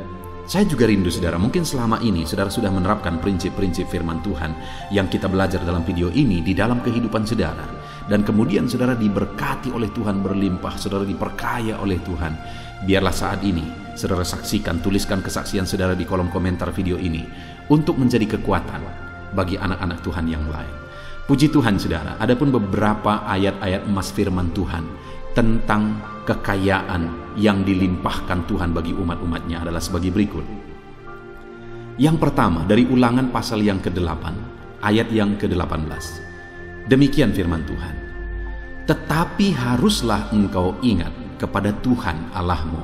saya juga rindu saudara, mungkin selama ini saudara sudah menerapkan prinsip-prinsip firman Tuhan yang kita belajar dalam video ini di dalam kehidupan saudara. Dan kemudian saudara diberkati oleh Tuhan berlimpah, saudara diperkaya oleh Tuhan. Biarlah saat ini saudara saksikan, tuliskan kesaksian saudara di kolom komentar video ini untuk menjadi kekuatan bagi anak-anak Tuhan yang lain. Puji Tuhan saudara, adapun beberapa ayat-ayat emas firman Tuhan tentang kekayaan yang dilimpahkan Tuhan bagi umat-umatnya adalah sebagai berikut. Yang pertama, dari Ulangan pasal yang ke-8 ayat yang ke-18. Demikian firman Tuhan, tetapi haruslah engkau ingat kepada Tuhan Allahmu,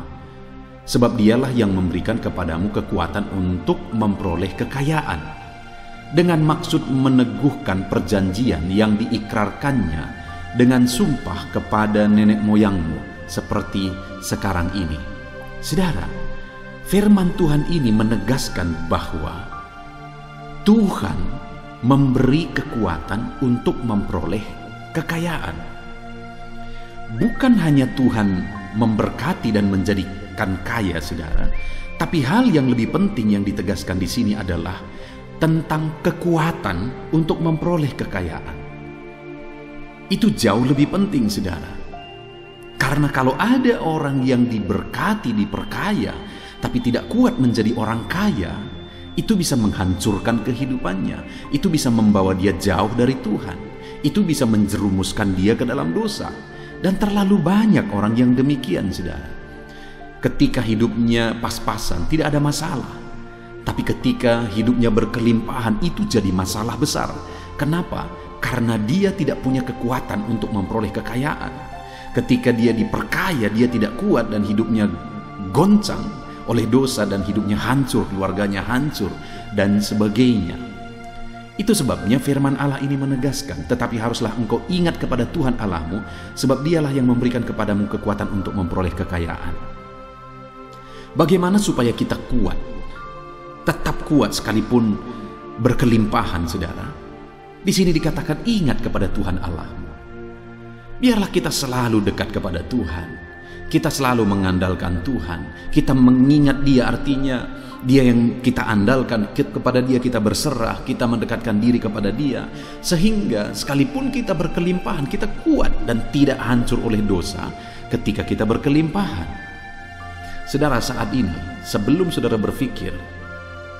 sebab dialah yang memberikan kepadamu kekuatan untuk memperoleh kekayaan, dengan maksud meneguhkan perjanjian yang diikrarkannya dengan sumpah kepada nenek moyangmu seperti sekarang ini. Saudara, firman Tuhan ini menegaskan bahwa Tuhan memberi kekuatan untuk memperoleh kekayaan. Bukan hanya Tuhan memberkati dan menjadikan kaya saudara, tapi hal yang lebih penting yang ditegaskan di sini adalah tentang kekuatan untuk memperoleh kekayaan. Itu jauh lebih penting saudara. Karena kalau ada orang yang diberkati, diperkaya, tapi tidak kuat menjadi orang kaya, itu bisa menghancurkan kehidupannya. Itu bisa membawa dia jauh dari Tuhan. Itu bisa menjerumuskan dia ke dalam dosa. Dan terlalu banyak orang yang demikian saudara. Ketika hidupnya pas-pasan tidak ada masalah, tapi ketika hidupnya berkelimpahan itu jadi masalah besar. Kenapa? Karena dia tidak punya kekuatan untuk memperoleh kekayaan. Ketika dia diperkaya, dia tidak kuat dan hidupnya goncang oleh dosa dan hidupnya hancur, keluarganya hancur dan sebagainya. Itu sebabnya firman Allah ini menegaskan, tetapi haruslah engkau ingat kepada Tuhan Allahmu, sebab dialah yang memberikan kepadamu kekuatan untuk memperoleh kekayaan. Bagaimana supaya kita kuat, tetap kuat sekalipun berkelimpahan saudara? Di sini dikatakan ingat kepada Tuhan Allahmu. Biarlah kita selalu dekat kepada Tuhan. Kita selalu mengandalkan Tuhan. Kita mengingat Dia, artinya Dia yang kita andalkan, kepada Dia kita berserah, kita mendekatkan diri kepada Dia, sehingga sekalipun kita berkelimpahan, kita kuat dan tidak hancur oleh dosa ketika kita berkelimpahan. Saudara, saat ini sebelum saudara berpikir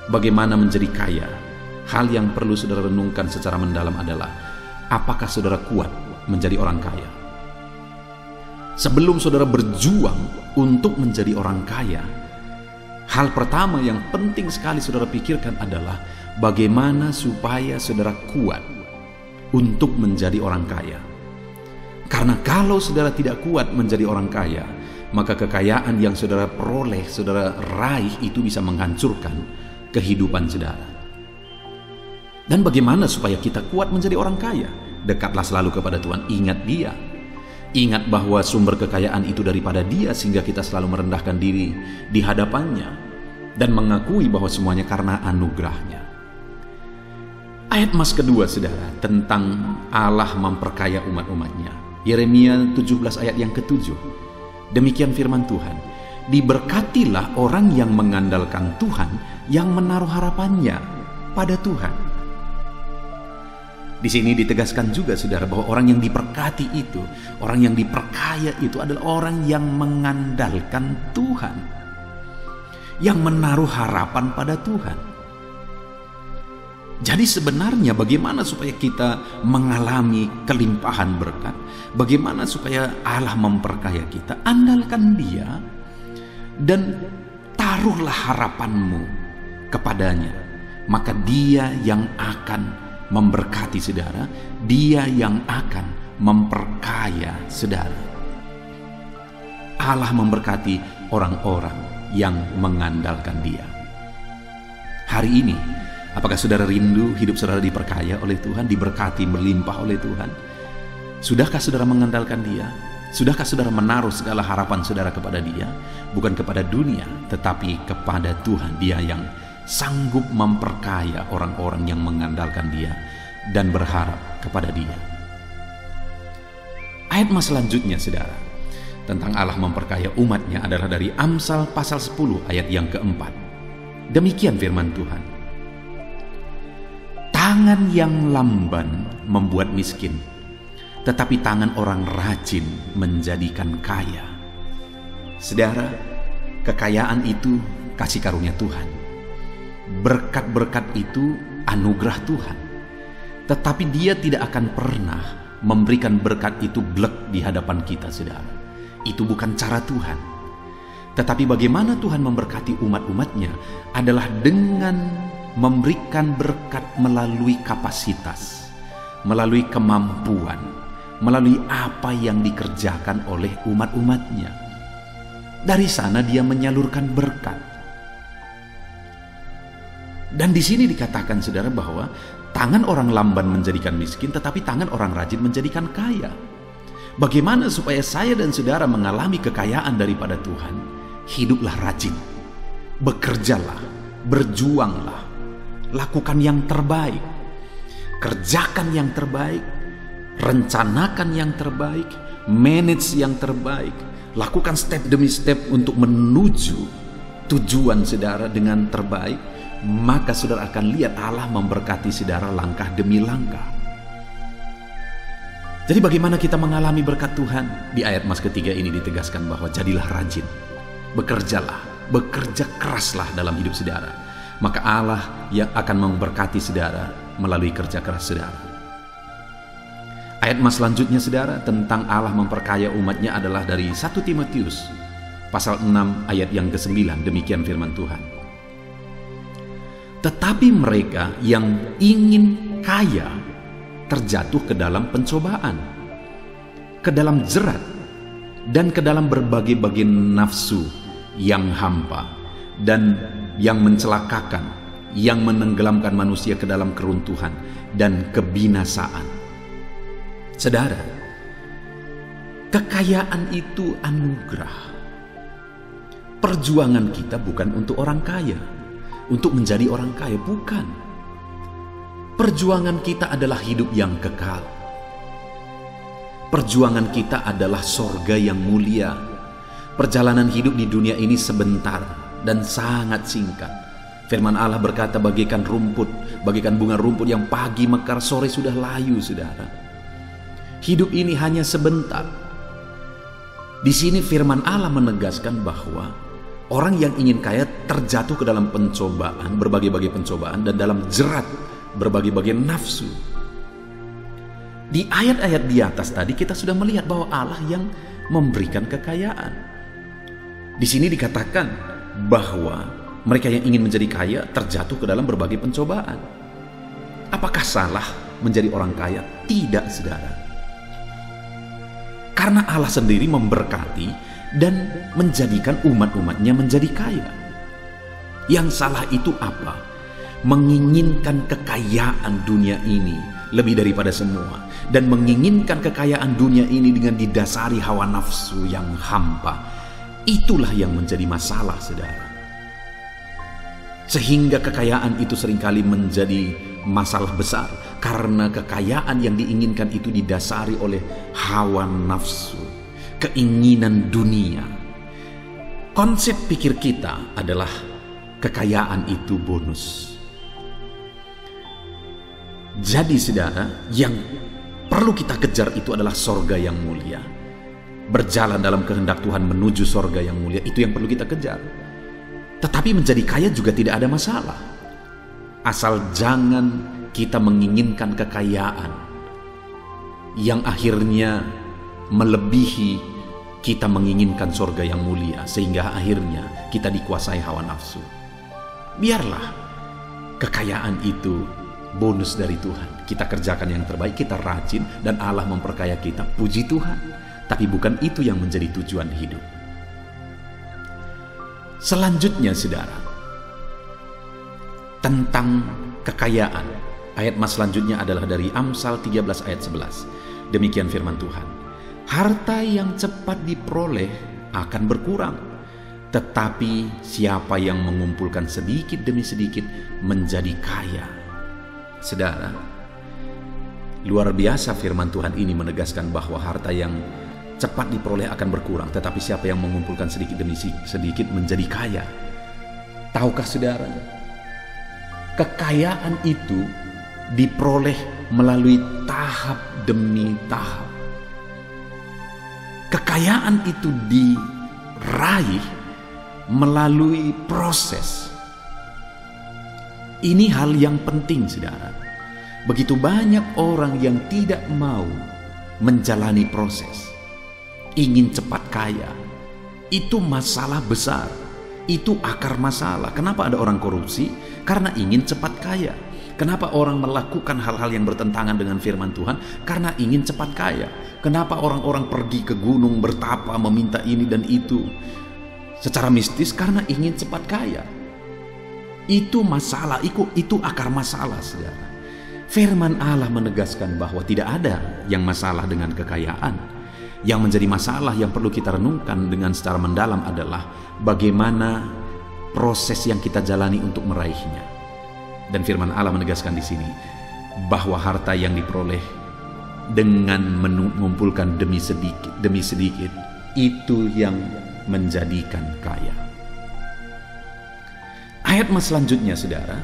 bagaimana menjadi kaya, hal yang perlu saudara renungkan secara mendalam adalah, apakah saudara kuat menjadi orang kaya? Sebelum saudara berjuang untuk menjadi orang kaya, hal pertama yang penting sekali saudara pikirkan adalah bagaimana supaya saudara kuat untuk menjadi orang kaya. Karena kalau saudara tidak kuat menjadi orang kaya, maka kekayaan yang saudara peroleh, saudara raih itu bisa menghancurkan kehidupan saudara. Dan bagaimana supaya kita kuat menjadi orang kaya? Dekatlah selalu kepada Tuhan, ingat Dia. Ingat bahwa sumber kekayaan itu daripada Dia, sehingga kita selalu merendahkan diri di hadapannya dan mengakui bahwa semuanya karena anugerahnya. Ayat emas kedua saudara, tentang Allah memperkaya umat-umatnya. Yeremia 17 ayat yang ke-7. Demikian firman Tuhan, diberkatilah orang yang mengandalkan Tuhan, yang menaruh harapannya pada Tuhan. Di sini ditegaskan juga saudara bahwa orang yang diberkati itu, orang yang diperkaya itu adalah orang yang mengandalkan Tuhan, yang menaruh harapan pada Tuhan. Jadi sebenarnya bagaimana supaya kita mengalami kelimpahan berkat? Bagaimana supaya Allah memperkaya kita? Andalkan Dia dan taruhlah harapanmu kepadanya. Maka Dia yang akan memberkati saudara, Dia yang akan memperkaya saudara. Allah memberkati orang-orang yang mengandalkan Dia. Hari ini, apakah saudara rindu hidup saudara diperkaya oleh Tuhan, diberkati, berlimpah oleh Tuhan? Sudahkah saudara mengandalkan Dia? Sudahkah saudara menaruh segala harapan saudara kepada Dia? Bukan kepada dunia, tetapi kepada Tuhan. Dia yang sanggup memperkaya orang-orang yang mengandalkan Dia dan berharap kepada Dia. Ayat selanjutnya, saudara, tentang Allah memperkaya umatnya adalah dari Amsal pasal 10 ayat yang keempat. Demikian firman Tuhan. Tangan yang lamban membuat miskin, tetapi tangan orang rajin menjadikan kaya. Saudara, kekayaan itu kasih karunia Tuhan. Berkat-berkat itu anugerah Tuhan. Tetapi Dia tidak akan pernah memberikan berkat itu blek di hadapan kita, saudara. Itu bukan cara Tuhan. Tetapi bagaimana Tuhan memberkati umat-umatnya adalah dengan memberikan berkat melalui kapasitas, melalui kemampuan, melalui apa yang dikerjakan oleh umat-umatnya. Dari sana Dia menyalurkan berkat. Dan di sini dikatakan, saudara, bahwa tangan orang lamban menjadikan miskin, tetapi tangan orang rajin menjadikan kaya. Bagaimana supaya saya dan saudara mengalami kekayaan daripada Tuhan? Hiduplah rajin, bekerjalah, berjuanglah, lakukan yang terbaik, kerjakan yang terbaik, rencanakan yang terbaik, manage yang terbaik, lakukan step demi step untuk menuju tujuan saudara dengan terbaik. Maka saudara akan lihat Allah memberkati saudara langkah demi langkah. Jadi bagaimana kita mengalami berkat Tuhan? Di ayat ketiga ini ditegaskan bahwa jadilah rajin, bekerjalah, bekerja keraslah dalam hidup saudara. Maka Allah yang akan memberkati saudara melalui kerja keras saudara. Ayat selanjutnya, saudara, tentang Allah memperkaya umatnya adalah dari 1 Timotius pasal 6 ayat yang ke-9. Demikian firman Tuhan. Tetapi mereka yang ingin kaya terjatuh ke dalam pencobaan, ke dalam jerat, dan ke dalam berbagai-bagai nafsu yang hampa dan yang mencelakakan, yang menenggelamkan manusia ke dalam keruntuhan dan kebinasaan. Saudara, kekayaan itu anugerah. Perjuangan kita bukan untuk orang kaya, untuk menjadi orang kaya, bukan. Perjuangan kita adalah hidup yang kekal. Perjuangan kita adalah sorga yang mulia. Perjalanan hidup di dunia ini sebentar dan sangat singkat. Firman Allah berkata, bagaikan rumput, bagaikan bunga rumput yang pagi mekar, sore sudah layu, saudara. Hidup ini hanya sebentar. Di sini firman Allah menegaskan bahwa orang yang ingin kaya terjatuh ke dalam pencobaan, berbagai-bagai pencobaan, dan dalam jerat berbagai-bagai nafsu. Di ayat-ayat di atas tadi kita sudah melihat bahwa Allah yang memberikan kekayaan. Di sini dikatakan bahwa mereka yang ingin menjadi kaya terjatuh ke dalam berbagai pencobaan. Apakah salah menjadi orang kaya? Tidak, saudara. Karena Allah sendiri memberkati dan menjadikan umat-umatnya menjadi kaya. Yang salah itu apa? Menginginkan kekayaan dunia ini lebih daripada semua, dan menginginkan kekayaan dunia ini dengan didasari hawa nafsu yang hampa. Itulah yang menjadi masalah, saudara. Sehingga kekayaan itu seringkali menjadi masalah besar, karena kekayaan yang diinginkan itu didasari oleh hawa nafsu, keinginan dunia. Konsep pikir kita adalah kekayaan itu bonus. Jadi saudara, yang perlu kita kejar itu adalah sorga yang mulia. Berjalan dalam kehendak Tuhan menuju sorga yang mulia, itu yang perlu kita kejar. Tetapi menjadi kaya juga tidak ada masalah, asal jangan kita menginginkan kekayaan yang akhirnya melebihi kita menginginkan sorga yang mulia, sehingga akhirnya kita dikuasai hawa nafsu. Biarlah kekayaan itu bonus dari Tuhan. Kita kerjakan yang terbaik, kita rajin, dan Allah memperkaya kita, puji Tuhan. Tapi bukan itu yang menjadi tujuan hidup. Selanjutnya, saudara, tentang kekayaan. Ayat mas selanjutnya adalah dari Amsal 13 ayat 11. Demikian firman Tuhan. Harta yang cepat diperoleh akan berkurang, tetapi siapa yang mengumpulkan sedikit demi sedikit menjadi kaya. Saudara, luar biasa firman Tuhan ini menegaskan bahwa harta yang cepat diperoleh akan berkurang, tetapi siapa yang mengumpulkan sedikit demi sedikit menjadi kaya. Tahukah saudara, kekayaan itu diperoleh melalui tahap demi tahap. Kekayaan itu diraih melalui proses. Ini hal yang penting, saudara. Begitu banyak orang yang tidak mau menjalani proses, ingin cepat kaya. Itu masalah besar. Itu akar masalah. Kenapa ada orang korupsi? Karena ingin cepat kaya. Kenapa orang melakukan hal-hal yang bertentangan dengan firman Tuhan? Karena ingin cepat kaya. Kenapa orang-orang pergi ke gunung bertapa meminta ini dan itu secara mistis? Karena ingin cepat kaya. Itu masalah, itu akar masalah, saudara. Firman Allah menegaskan bahwa tidak ada yang masalah dengan kekayaan. Yang menjadi masalah yang perlu kita renungkan dengan secara mendalam adalah bagaimana proses yang kita jalani untuk meraihnya. Dan firman Allah menegaskan di sini bahwa harta yang diperoleh dengan mengumpulkan demi sedikit itu yang menjadikan kaya. Ayat mas selanjutnya, saudara,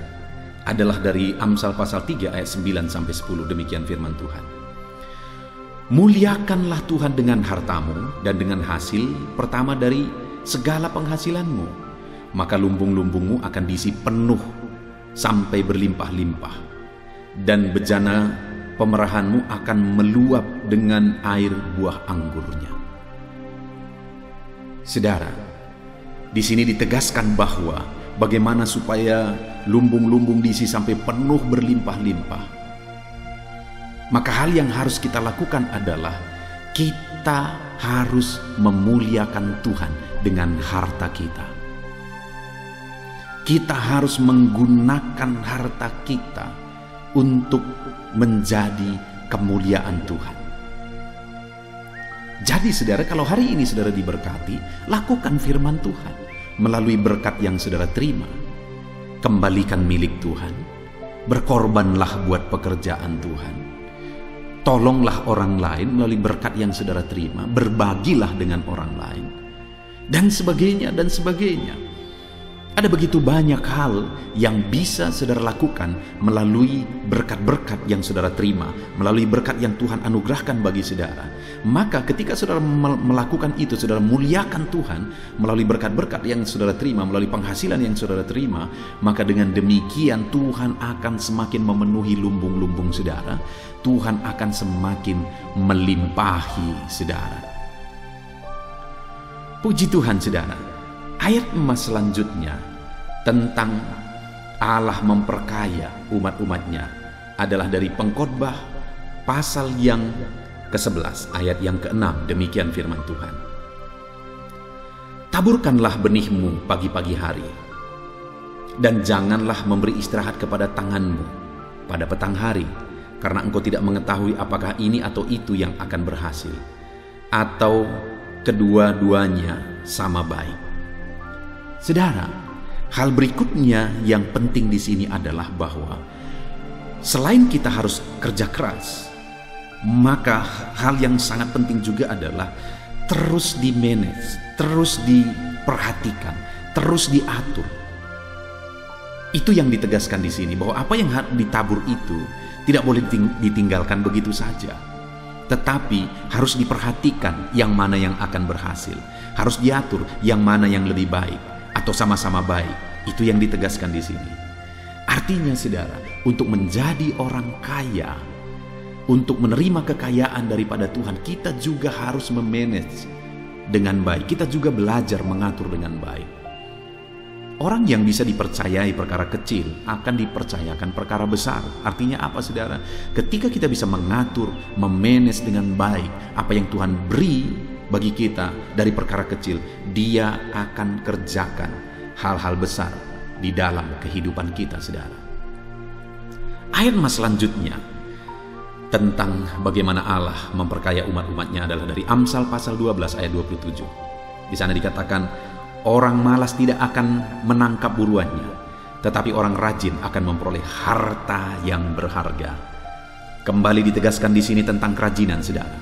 adalah dari Amsal pasal 3 ayat 9 sampai 10. Demikian firman Tuhan. Muliakanlah Tuhan dengan hartamu dan dengan hasil pertama dari segala penghasilanmu, maka lumbung-lumbungmu akan diisi penuh sampai berlimpah-limpah, dan bejana pemerahanmu akan meluap dengan air buah anggurnya. Saudara, di sini ditegaskan bahwa bagaimana supaya lumbung-lumbung diisi sampai penuh berlimpah-limpah. Maka hal yang harus kita lakukan adalah kita harus memuliakan Tuhan dengan harta kita. Kita harus menggunakan harta kita untuk menjadi kemuliaan Tuhan. Jadi saudara, kalau hari ini saudara diberkati, lakukan firman Tuhan melalui berkat yang saudara terima. Kembalikan milik Tuhan. Berkorbanlah buat pekerjaan Tuhan. Tolonglah orang lain melalui berkat yang saudara terima. Berbagilah dengan orang lain. Dan sebagainya, dan sebagainya. Ada begitu banyak hal yang bisa saudara lakukan melalui berkat-berkat yang saudara terima, melalui berkat yang Tuhan anugerahkan bagi saudara. Maka ketika saudara melakukan itu, saudara muliakan Tuhan melalui berkat-berkat yang saudara terima, melalui penghasilan yang saudara terima, maka dengan demikian Tuhan akan semakin memenuhi lumbung-lumbung saudara. Tuhan akan semakin melimpahi saudara. Puji Tuhan, saudara. Ayat emas selanjutnya tentang Allah memperkaya umat-umatnya adalah dari Pengkhotbah pasal yang ke-11 ayat yang ke-6. Demikian firman Tuhan. Taburkanlah benihmu pagi-pagi hari, dan janganlah memberi istirahat kepada tanganmu pada petang hari, karena engkau tidak mengetahui apakah ini atau itu yang akan berhasil, atau kedua-duanya sama baik. Saudara, hal berikutnya yang penting di sini adalah bahwa selain kita harus kerja keras, maka hal yang sangat penting juga adalah terus di-manage, terus diperhatikan, terus diatur. Itu yang ditegaskan di sini, bahwa apa yang ditabur itu tidak boleh ditinggalkan begitu saja, tetapi harus diperhatikan yang mana yang akan berhasil, harus diatur yang mana yang lebih baik atau sama-sama baik. Itu yang ditegaskan di sini. Artinya saudara, untuk menjadi orang kaya, untuk menerima kekayaan daripada Tuhan, kita juga harus memanage dengan baik. Kita juga belajar mengatur dengan baik. Orang yang bisa dipercayai perkara kecil akan dipercayakan perkara besar. Artinya apa, saudara? Ketika kita bisa mengatur, memanage dengan baik apa yang Tuhan beri bagi kita dari perkara kecil, Dia akan kerjakan hal-hal besar di dalam kehidupan kita, saudara. Ayat emas selanjutnya tentang bagaimana Allah memperkaya umat-umatnya adalah dari Amsal pasal 12 ayat 27. Di sana dikatakan, orang malas tidak akan menangkap buruannya, tetapi orang rajin akan memperoleh harta yang berharga. Kembali ditegaskan di sini tentang kerajinan, saudara,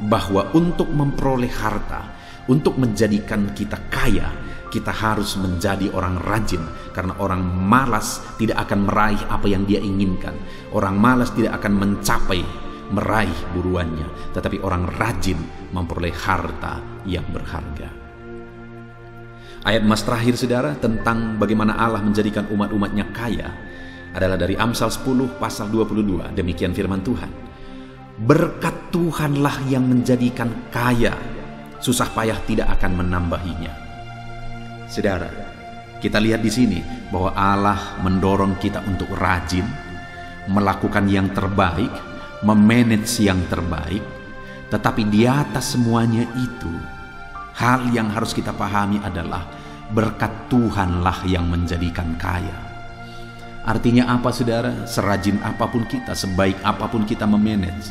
bahwa untuk memperoleh harta, untuk menjadikan kita kaya, kita harus menjadi orang rajin, karena orang malas tidak akan meraih apa yang dia inginkan. Orang malas tidak akan meraih buruannya, tetapi orang rajin memperoleh harta yang berharga. Ayat emas terakhir, saudara, tentang bagaimana Allah menjadikan umat-umatnya kaya adalah dari Amsal 10 pasal 22. Demikian firman Tuhan, berkat Tuhanlah yang menjadikan kaya, susah payah tidak akan menambahinya. Saudara, kita lihat di sini bahwa Allah mendorong kita untuk rajin, melakukan yang terbaik, memanage yang terbaik. Tetapi di atas semuanya itu, hal yang harus kita pahami adalah berkat Tuhanlah yang menjadikan kaya. Artinya apa, saudara? Serajin apapun kita, sebaik apapun kita memanage,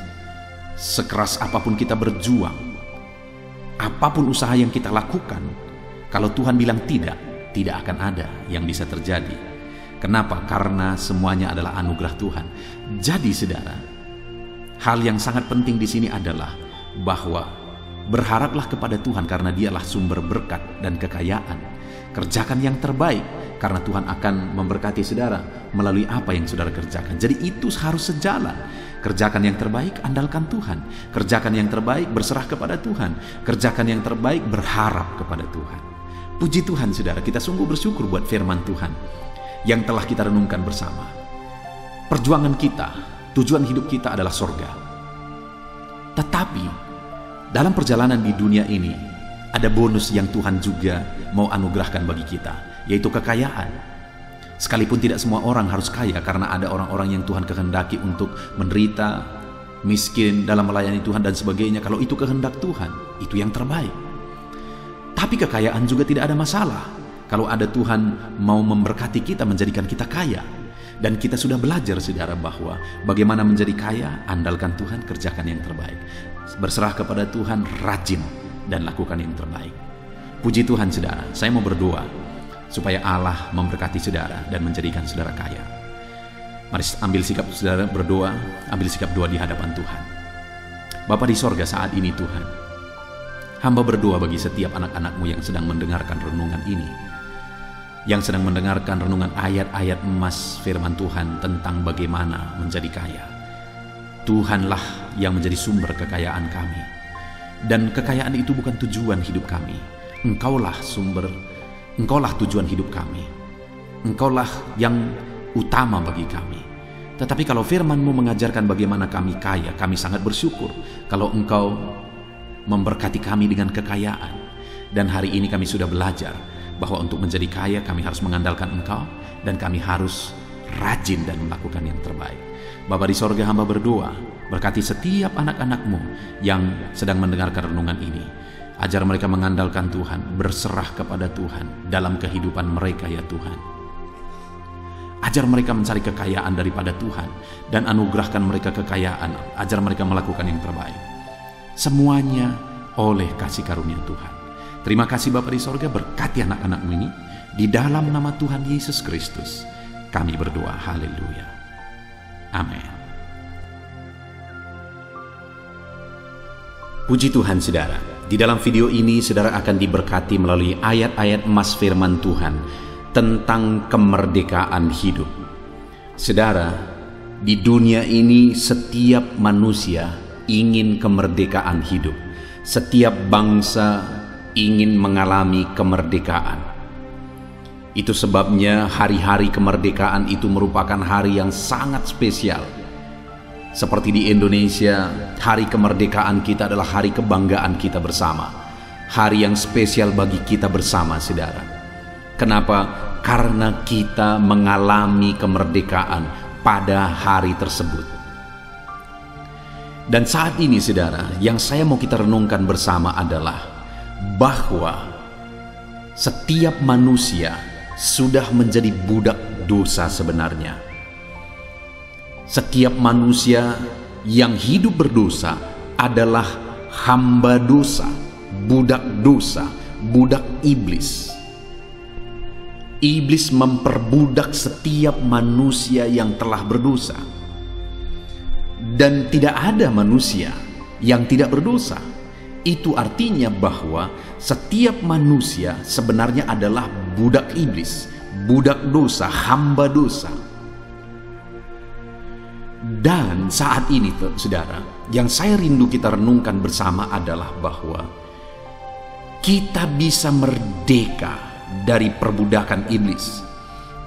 sekeras apapun kita berjuang, apapun usaha yang kita lakukan, kalau Tuhan bilang tidak akan ada yang bisa terjadi. Kenapa? Karena semuanya adalah anugerah Tuhan. Jadi, saudara, hal yang sangat penting di sini adalah bahwa berharaplah kepada Tuhan karena Dialah sumber berkat dan kekayaan. Kerjakan yang terbaik karena Tuhan akan memberkati saudara melalui apa yang saudara kerjakan. Jadi itu harus sejalan. Kerjakan yang terbaik, andalkan Tuhan. Kerjakan yang terbaik, berserah kepada Tuhan. Kerjakan yang terbaik, berharap kepada Tuhan. Puji Tuhan, saudara, kita sungguh bersyukur buat firman Tuhan yang telah kita renungkan bersama. Perjuangan kita, tujuan hidup kita adalah surga. Tetapi dalam perjalanan di dunia ini ada bonus yang Tuhan juga mau anugerahkan bagi kita, yaitu kekayaan. Sekalipun tidak semua orang harus kaya, karena ada orang-orang yang Tuhan kehendaki untuk menderita, miskin dalam melayani Tuhan dan sebagainya. Kalau itu kehendak Tuhan, itu yang terbaik. Tapi kekayaan juga tidak ada masalah kalau ada Tuhan mau memberkati kita, menjadikan kita kaya. Dan kita sudah belajar, saudara, bahwa bagaimana menjadi kaya, andalkan Tuhan, kerjakan yang terbaik. Berserah kepada Tuhan, rajin, dan lakukan yang terbaik. Puji Tuhan, saudara, saya mau berdoa supaya Allah memberkati saudara dan menjadikan saudara kaya. Mari ambil sikap saudara berdoa, ambil sikap doa di hadapan Tuhan. Bapa di sorga, saat ini Tuhan, hamba berdoa bagi setiap anak-anak-Mu yang sedang mendengarkan renungan ini, yang sedang mendengarkan renungan ayat-ayat emas firman Tuhan tentang bagaimana menjadi kaya. Tuhanlah yang menjadi sumber kekayaan kami. Dan kekayaan itu bukan tujuan hidup kami. Engkaulah sumber, Engkaulah tujuan hidup kami. Engkaulah yang utama bagi kami. Tetapi kalau firman-Mu mengajarkan bagaimana kami kaya, kami sangat bersyukur kalau Engkau memberkati kami dengan kekayaan. Dan hari ini kami sudah belajar bahwa untuk menjadi kaya kami harus mengandalkan Engkau, dan kami harus rajin dan melakukan yang terbaik. Bapa di sorga, hamba berdoa, berkati setiap anak-anak-Mu yang sedang mendengarkan renungan ini. Ajar mereka mengandalkan Tuhan, berserah kepada Tuhan dalam kehidupan mereka, ya Tuhan. Ajar mereka mencari kekayaan daripada Tuhan, dan anugerahkan mereka kekayaan. Ajar mereka melakukan yang terbaik. Semuanya oleh kasih karunia Tuhan. Terima kasih Bapa di sorga, berkati anak-anak-Mu ini. Di dalam nama Tuhan Yesus Kristus kami berdoa, haleluya, amin. Puji Tuhan, saudara. Di dalam video ini saudara akan diberkati melalui ayat-ayat emas firman Tuhan tentang kemerdekaan hidup. Saudara, di dunia ini setiap manusia ingin kemerdekaan hidup. Setiap bangsa ingin mengalami kemerdekaan. Itu sebabnya hari-hari kemerdekaan itu merupakan hari yang sangat spesial. Seperti di Indonesia, hari kemerdekaan kita adalah hari kebanggaan kita bersama. Hari yang spesial bagi kita bersama, saudara. Kenapa? Karena kita mengalami kemerdekaan pada hari tersebut. Dan saat ini, saudara, yang saya mau kita renungkan bersama adalah bahwa setiap manusia sudah menjadi budak dosa sebenarnya. Setiap manusia yang hidup berdosa adalah hamba dosa, budak iblis. Iblis memperbudak setiap manusia yang telah berdosa. Dan tidak ada manusia yang tidak berdosa. Itu artinya bahwa setiap manusia sebenarnya adalah budak iblis, budak dosa, hamba dosa. Dan saat ini, saudara, yang saya rindu kita renungkan bersama adalah bahwa kita bisa merdeka dari perbudakan iblis.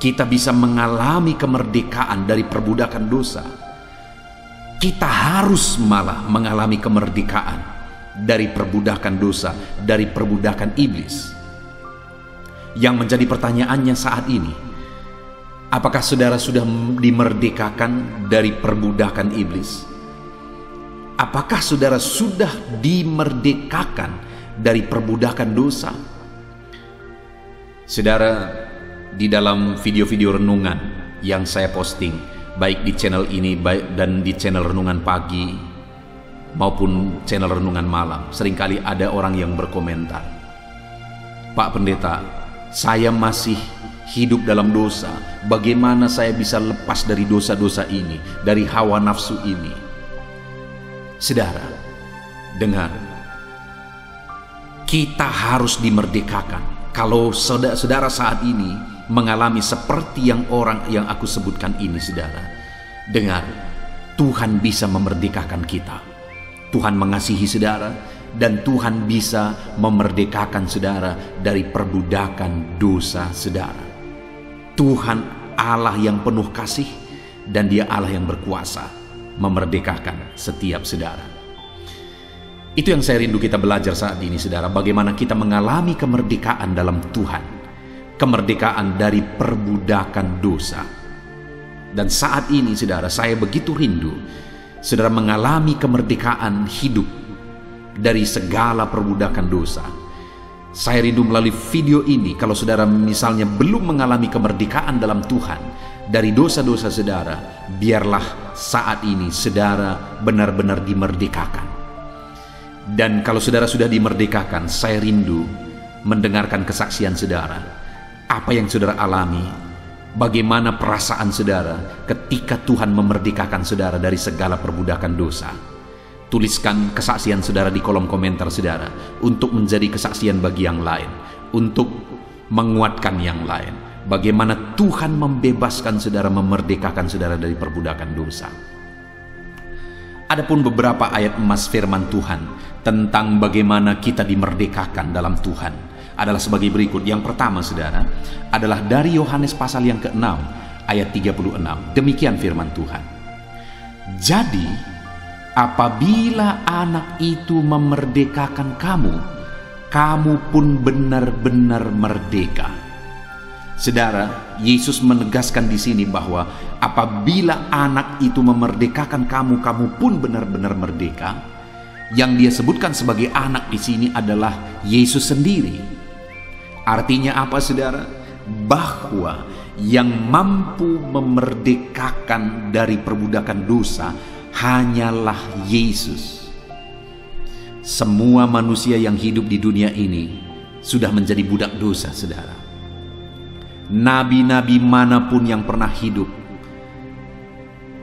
Kita bisa mengalami kemerdekaan dari perbudakan dosa. Kita harus malah mengalami kemerdekaan dari perbudakan dosa, dari perbudakan iblis. Yang menjadi pertanyaannya saat ini, apakah saudara sudah dimerdekakan dari perbudakan iblis? Apakah saudara sudah dimerdekakan dari perbudakan dosa? Saudara, di dalam video-video renungan yang saya posting, baik di channel ini dan di channel renungan pagi maupun channel renungan malam, seringkali ada orang yang berkomentar, "Pak Pendeta, saya masih hidup dalam dosa. Bagaimana saya bisa lepas dari dosa-dosa ini, dari hawa nafsu ini?" Saudara, dengar, kita harus dimerdekakan. Kalau saudara saat ini mengalami seperti yang orang yang aku sebutkan ini, saudara, dengar, Tuhan bisa memerdekakan kita. Tuhan mengasihi saudara, dan Tuhan bisa memerdekakan saudara dari perbudakan dosa saudara. Tuhan Allah yang penuh kasih, dan Dia Allah yang berkuasa memerdekakan setiap saudara. Itu yang saya rindu kita belajar saat ini, saudara, bagaimana kita mengalami kemerdekaan dalam Tuhan, kemerdekaan dari perbudakan dosa. Dan saat ini, saudara, saya begitu rindu saudara mengalami kemerdekaan hidup dari segala perbudakan dosa. Saya rindu melalui video ini, kalau saudara misalnya belum mengalami kemerdekaan dalam Tuhan dari dosa-dosa saudara, biarlah saat ini saudara benar-benar dimerdekakan. Dan kalau saudara sudah dimerdekakan, saya rindu mendengarkan kesaksian saudara. Apa yang saudara alami, bagaimana perasaan saudara ketika Tuhan memerdekakan saudara dari segala perbudakan dosa. Tuliskan kesaksian saudara di kolom komentar saudara, untuk menjadi kesaksian bagi yang lain, untuk menguatkan yang lain. Bagaimana Tuhan membebaskan saudara, memerdekakan saudara dari perbudakan dosa. Adapun beberapa ayat emas firman Tuhan tentang bagaimana kita dimerdekakan dalam Tuhan adalah sebagai berikut. Yang pertama, saudara, adalah dari Yohanes pasal yang ke-6 ayat 36. Demikian firman Tuhan. "Jadi apabila anak itu memerdekakan kamu, kamu pun benar-benar merdeka." Saudara, Yesus menegaskan di sini bahwa apabila anak itu memerdekakan kamu, kamu pun benar-benar merdeka. Yang dia sebutkan sebagai anak di sini adalah Yesus sendiri. Artinya apa, saudara? Bahwa yang mampu memerdekakan dari perbudakan dosa hanyalah Yesus. Semua manusia yang hidup di dunia ini sudah menjadi budak dosa, saudara. Nabi-nabi manapun yang pernah hidup,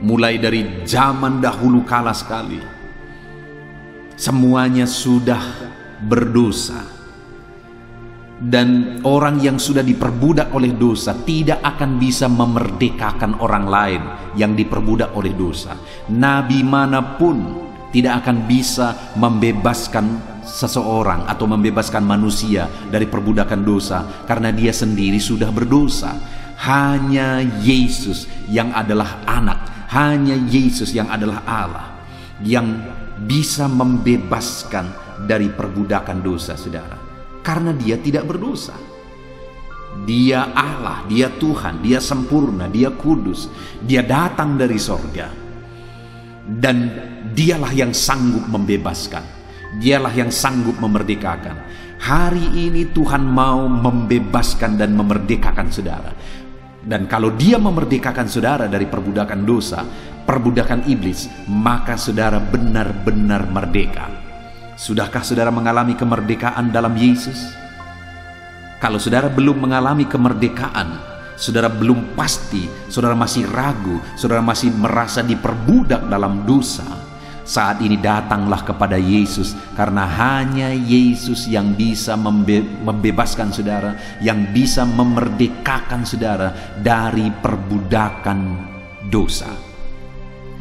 mulai dari zaman dahulu kala sekali, semuanya sudah berdosa. Dan orang yang sudah diperbudak oleh dosa tidak akan bisa memerdekakan orang lain yang diperbudak oleh dosa. Nabi manapun tidak akan bisa membebaskan seseorang atau membebaskan manusia dari perbudakan dosa, karena dia sendiri sudah berdosa. Hanya Yesus yang adalah anak, hanya Yesus yang adalah Allah yang bisa membebaskan dari perbudakan dosa, saudara, karena dia tidak berdosa. Dia Allah, dia Tuhan, dia sempurna, dia kudus, dia datang dari sorga, dan dialah yang sanggup membebaskan. Dialah yang sanggup memerdekakan. Hari ini Tuhan mau membebaskan dan memerdekakan saudara. Dan kalau Dia memerdekakan saudara dari perbudakan dosa, perbudakan iblis, maka saudara benar-benar merdeka. Sudahkah saudara mengalami kemerdekaan dalam Yesus? Kalau saudara belum mengalami kemerdekaan, saudara belum pasti, saudara masih ragu, saudara masih merasa diperbudak dalam dosa, saat ini datanglah kepada Yesus, karena hanya Yesus yang bisa membebaskan saudara, yang bisa memerdekakan saudara dari perbudakan dosa.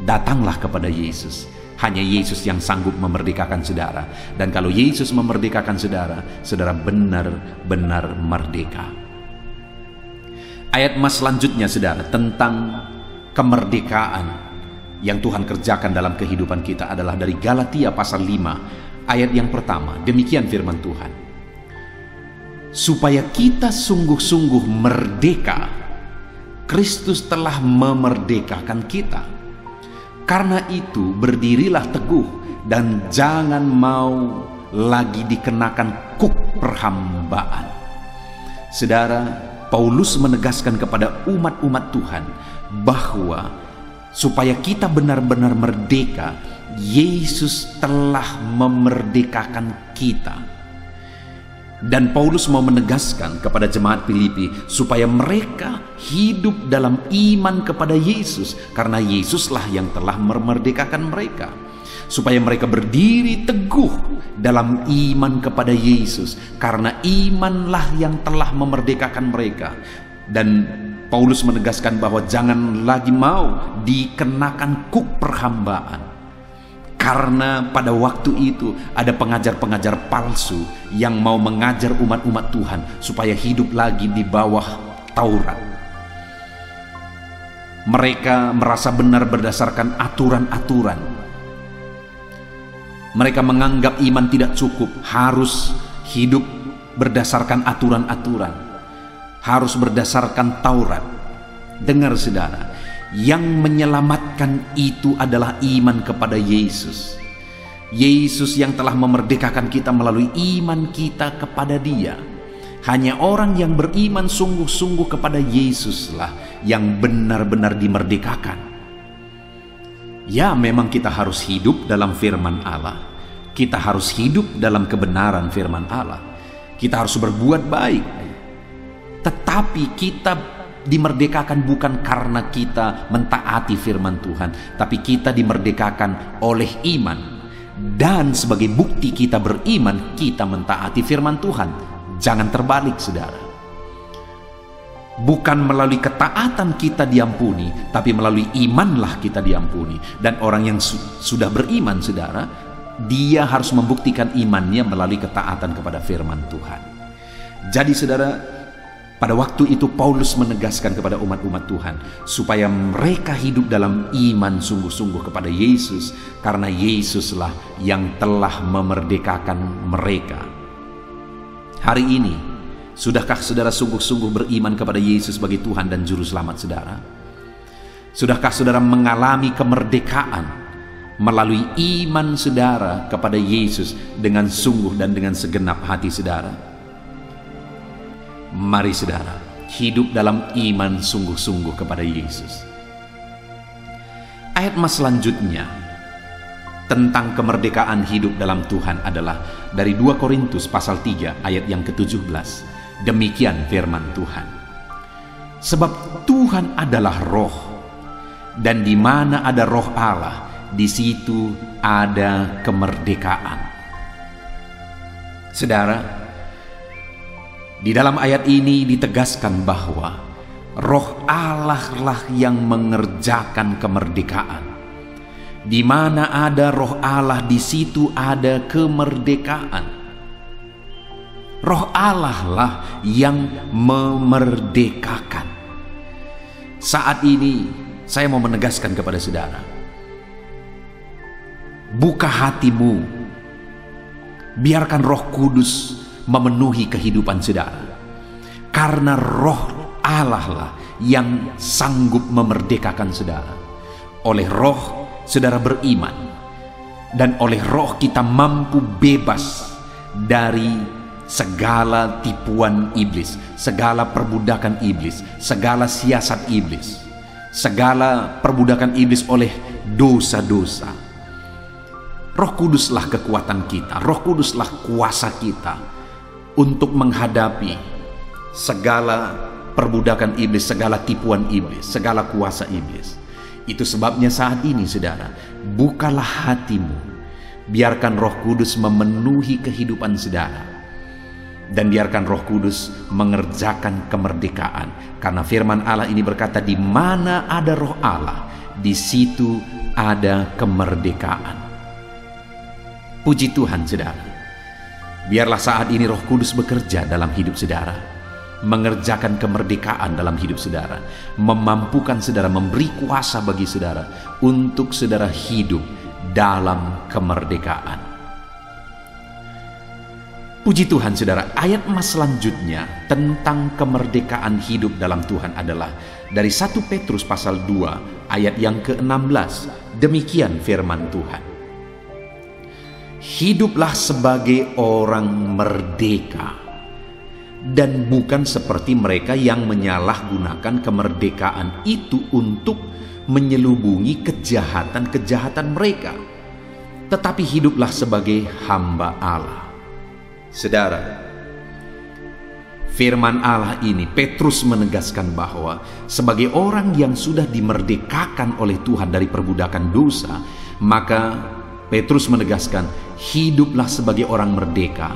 Datanglah kepada Yesus. Hanya Yesus yang sanggup memerdekakan saudara. Dan kalau Yesus memerdekakan saudara, saudara benar-benar merdeka. Ayat mas selanjutnya saudara, tentang kemerdekaan yang Tuhan kerjakan dalam kehidupan kita adalah dari Galatia pasal 5 ayat yang pertama. Demikian firman Tuhan, supaya kita sungguh-sungguh merdeka, Kristus telah memerdekakan kita. Karena itu berdirilah teguh dan jangan mau lagi dikenakan kuk perhambaan. Saudara, Paulus menegaskan kepada umat-umat Tuhan bahwa supaya kita benar-benar merdeka, Yesus telah memerdekakan kita. Dan Paulus mau menegaskan kepada jemaat Filipi supaya mereka hidup dalam iman kepada Yesus, karena Yesuslah yang telah memerdekakan mereka. Supaya mereka berdiri teguh dalam iman kepada Yesus, karena imanlah yang telah memerdekakan mereka. Dan Paulus menegaskan bahwa jangan lagi mau dikenakan kuk perhambaan. Karena pada waktu itu ada pengajar-pengajar palsu yang mau mengajar umat-umat Tuhan supaya hidup lagi di bawah Taurat. Mereka merasa benar berdasarkan aturan-aturan. Mereka menganggap iman tidak cukup, harus hidup berdasarkan aturan-aturan, harus berdasarkan Taurat. Dengar saudara, yang menyelamatkan itu adalah iman kepada Yesus. Yesus yang telah memerdekakan kita melalui iman kita kepada Dia. Hanya orang yang beriman sungguh-sungguh kepada Yesuslah yang benar-benar dimerdekakan. Ya, memang kita harus hidup dalam firman Allah. Kita harus hidup dalam kebenaran firman Allah. Kita harus berbuat baik. Tetapi kita dimerdekakan bukan karena kita mentaati firman Tuhan, tapi kita dimerdekakan oleh iman. Dan sebagai bukti kita beriman, kita mentaati firman Tuhan. Jangan terbalik saudara. Bukan melalui ketaatan kita diampuni, tapi melalui imanlah kita diampuni. Dan orang yang sudah beriman saudara, dia harus membuktikan imannya melalui ketaatan kepada firman Tuhan. Jadi saudara, pada waktu itu Paulus menegaskan kepada umat-umat Tuhan supaya mereka hidup dalam iman sungguh-sungguh kepada Yesus, karena Yesuslah yang telah memerdekakan mereka. Hari ini, sudahkah saudara sungguh-sungguh beriman kepada Yesus sebagai Tuhan dan Juru Selamat saudara? Sudahkah saudara mengalami kemerdekaan melalui iman saudara kepada Yesus dengan sungguh dan dengan segenap hati saudara? Mari saudara, hidup dalam iman sungguh-sungguh kepada Yesus. Ayat mas selanjutnya tentang kemerdekaan hidup dalam Tuhan adalah dari 2 Korintus pasal 3 ayat yang ke-17. Demikian firman Tuhan. Sebab Tuhan adalah roh, dan di mana ada roh Allah, di situ ada kemerdekaan. Saudara, di dalam ayat ini ditegaskan bahwa roh Allah lah yang mengerjakan kemerdekaan. Di mana ada roh Allah, di situ ada kemerdekaan. Roh Allah lah yang memerdekakan. Saat ini saya mau menegaskan kepada saudara, buka hatimu, biarkan Roh Kudus memenuhi kehidupan saudara, karena roh Allah lah yang sanggup memerdekakan saudara. Oleh roh saudara beriman, dan oleh roh kita mampu bebas dari segala tipuan iblis, segala perbudakan iblis, segala siasat iblis, segala perbudakan iblis oleh dosa-dosa. Roh Kuduslah kekuatan kita, Roh Kuduslah kuasa kita untuk menghadapi segala perbudakan iblis, segala tipuan iblis, segala kuasa iblis. Itu sebabnya saat ini, saudara, bukalah hatimu, biarkan Roh Kudus memenuhi kehidupan saudara, dan biarkan Roh Kudus mengerjakan kemerdekaan. Karena firman Allah ini berkata, di mana ada Roh Allah, di situ ada kemerdekaan. Puji Tuhan, saudara. Biarlah saat ini Roh Kudus bekerja dalam hidup saudara, mengerjakan kemerdekaan dalam hidup saudara, memampukan saudara, memberi kuasa bagi saudara untuk saudara hidup dalam kemerdekaan. Puji Tuhan, saudara. Ayat emas selanjutnya tentang kemerdekaan hidup dalam Tuhan adalah dari 1 Petrus pasal 2 ayat yang ke-16. Demikian firman Tuhan. Hiduplah sebagai orang merdeka, dan bukan seperti mereka yang menyalahgunakan kemerdekaan itu untuk menyelubungi kejahatan-kejahatan mereka, tetapi hiduplah sebagai hamba Allah. Saudara, firman Allah ini, Petrus menegaskan bahwa sebagai orang yang sudah dimerdekakan oleh Tuhan dari perbudakan dosa, maka Petrus menegaskan, hiduplah sebagai orang merdeka,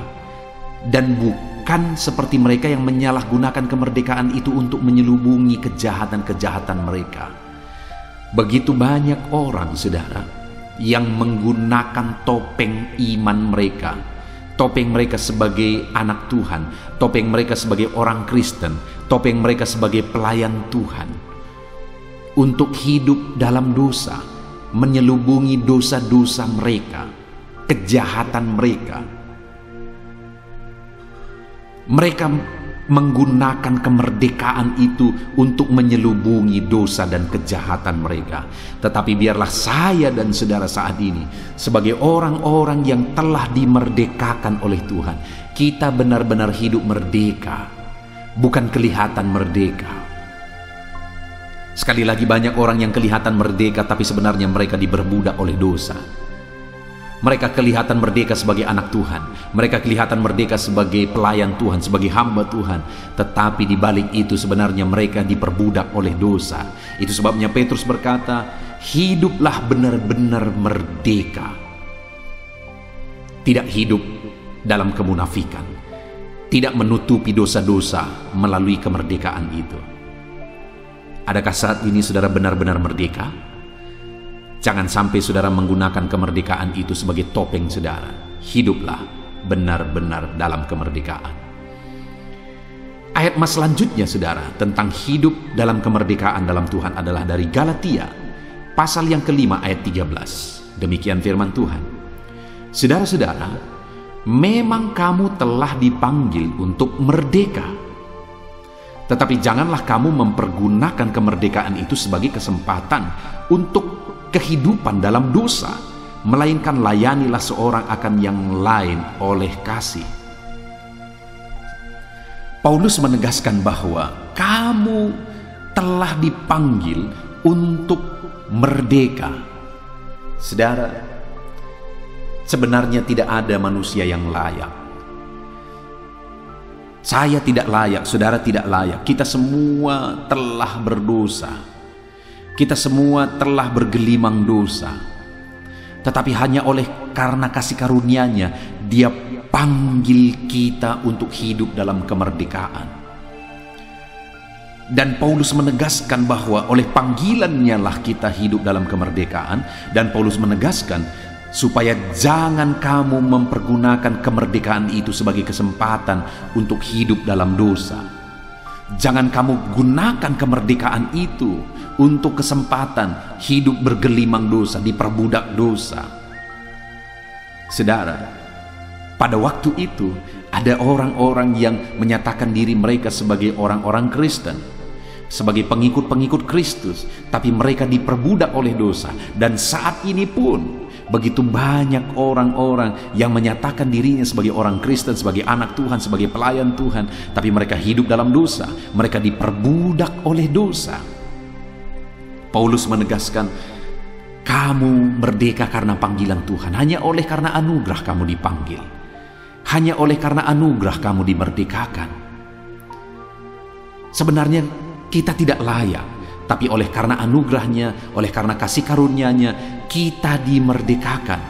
dan bukan seperti mereka yang menyalahgunakan kemerdekaan itu untuk menyelubungi kejahatan-kejahatan mereka. Begitu banyak orang, saudara, yang menggunakan topeng iman mereka, topeng mereka sebagai anak Tuhan, topeng mereka sebagai orang Kristen, topeng mereka sebagai pelayan Tuhan, untuk hidup dalam dosa, menyelubungi dosa-dosa mereka, kejahatan mereka. Mereka menggunakan kemerdekaan itu untuk menyelubungi dosa dan kejahatan mereka. Tetapi biarlah saya dan saudara saat ini, sebagai orang-orang yang telah dimerdekakan oleh Tuhan, kita benar-benar hidup merdeka, bukan kelihatan merdeka. Sekali lagi, banyak orang yang kelihatan merdeka, tapi sebenarnya mereka diperbudak oleh dosa. Mereka kelihatan merdeka sebagai anak Tuhan, mereka kelihatan merdeka sebagai pelayan Tuhan, sebagai hamba Tuhan, tetapi di balik itu sebenarnya mereka diperbudak oleh dosa. Itu sebabnya Petrus berkata, hiduplah benar-benar merdeka. Tidak hidup dalam kemunafikan, tidak menutupi dosa-dosa melalui kemerdekaan itu. Adakah saat ini saudara benar-benar merdeka? Jangan sampai saudara menggunakan kemerdekaan itu sebagai topeng saudara. Hiduplah benar-benar dalam kemerdekaan. Ayat mas selanjutnya, saudara, tentang hidup dalam kemerdekaan dalam Tuhan adalah dari Galatia pasal yang ke-5 ayat 13. Demikian firman Tuhan. Saudara-saudara, memang kamu telah dipanggil untuk merdeka, tetapi janganlah kamu mempergunakan kemerdekaan itu sebagai kesempatan untuk kehidupan dalam dosa, melainkan layanilah seorang akan yang lain oleh kasih. Paulus menegaskan bahwa kamu telah dipanggil untuk merdeka. Saudara, sebenarnya tidak ada manusia yang layak. Saya tidak layak, saudara tidak layak. Kita semua telah berdosa. Kita semua telah bergelimang dosa. Tetapi hanya oleh karena kasih karunia-Nya, Dia panggil kita untuk hidup dalam kemerdekaan. Dan Paulus menegaskan bahwa oleh panggilan-Nya lah kita hidup dalam kemerdekaan. Dan Paulus menegaskan supaya jangan kamu mempergunakan kemerdekaan itu sebagai kesempatan untuk hidup dalam dosa. Jangan kamu gunakan kemerdekaan itu untuk kesempatan hidup bergelimang dosa, diperbudak dosa. Saudara, pada waktu itu ada orang-orang yang menyatakan diri mereka sebagai orang-orang Kristen, sebagai pengikut-pengikut Kristus, tapi mereka diperbudak oleh dosa. Dan saat ini pun Begitu banyak orang-orang yang menyatakan dirinya sebagai orang Kristen, sebagai anak Tuhan, sebagai pelayan Tuhan, tapi mereka hidup dalam dosa. Mereka diperbudak oleh dosa. Paulus menegaskan, kamu merdeka karena panggilan Tuhan. Hanya oleh karena anugerah kamu dipanggil. Hanya oleh karena anugerah kamu dimerdekakan. Sebenarnya kita tidak layak, tapi oleh karena anugerahnya, oleh karena kasih karunia-Nya, kita dimerdekakan.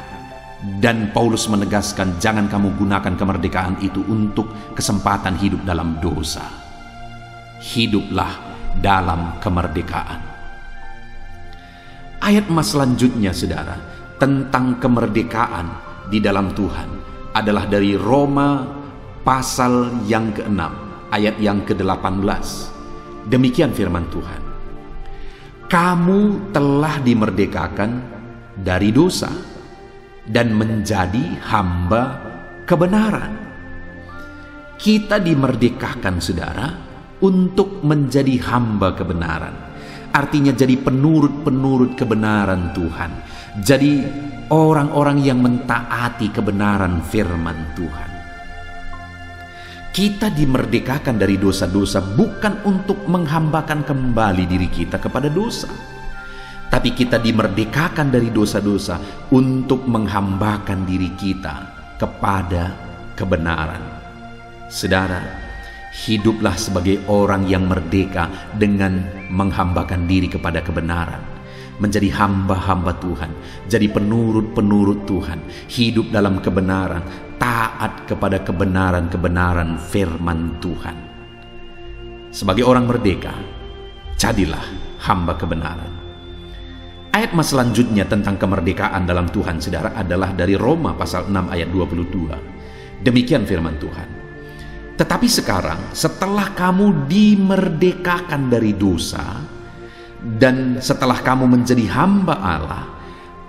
Dan Paulus menegaskan, jangan kamu gunakan kemerdekaan itu untuk kesempatan hidup dalam dosa. Hiduplah dalam kemerdekaan. Ayat emas selanjutnya, saudara, tentang kemerdekaan di dalam Tuhan adalah dari Roma pasal yang ke-6, ayat yang ke-18. Demikian firman Tuhan. Kamu telah dimerdekakan dari dosa dan menjadi hamba kebenaran. Kita dimerdekakan, saudara, untuk menjadi hamba kebenaran. Artinya jadi penurut-penurut kebenaran Tuhan. Jadi orang-orang yang mentaati kebenaran firman Tuhan. Kita dimerdekakan dari dosa-dosa bukan untuk menghambakan kembali diri kita kepada dosa, tapi kita dimerdekakan dari dosa-dosa untuk menghambakan diri kita kepada kebenaran. Saudara, hiduplah sebagai orang yang merdeka dengan menghambakan diri kepada kebenaran, menjadi hamba-hamba Tuhan, jadi penurut-penurut Tuhan, hidup dalam kebenaran, taat kepada kebenaran-kebenaran firman Tuhan. Sebagai orang merdeka, jadilah hamba kebenaran. Ayat mas selanjutnya tentang kemerdekaan dalam Tuhan, saudara, adalah dari Roma pasal 6 ayat 22. Demikian firman Tuhan. Tetapi sekarang, setelah kamu dimerdekakan dari dosa, dan setelah kamu menjadi hamba Allah,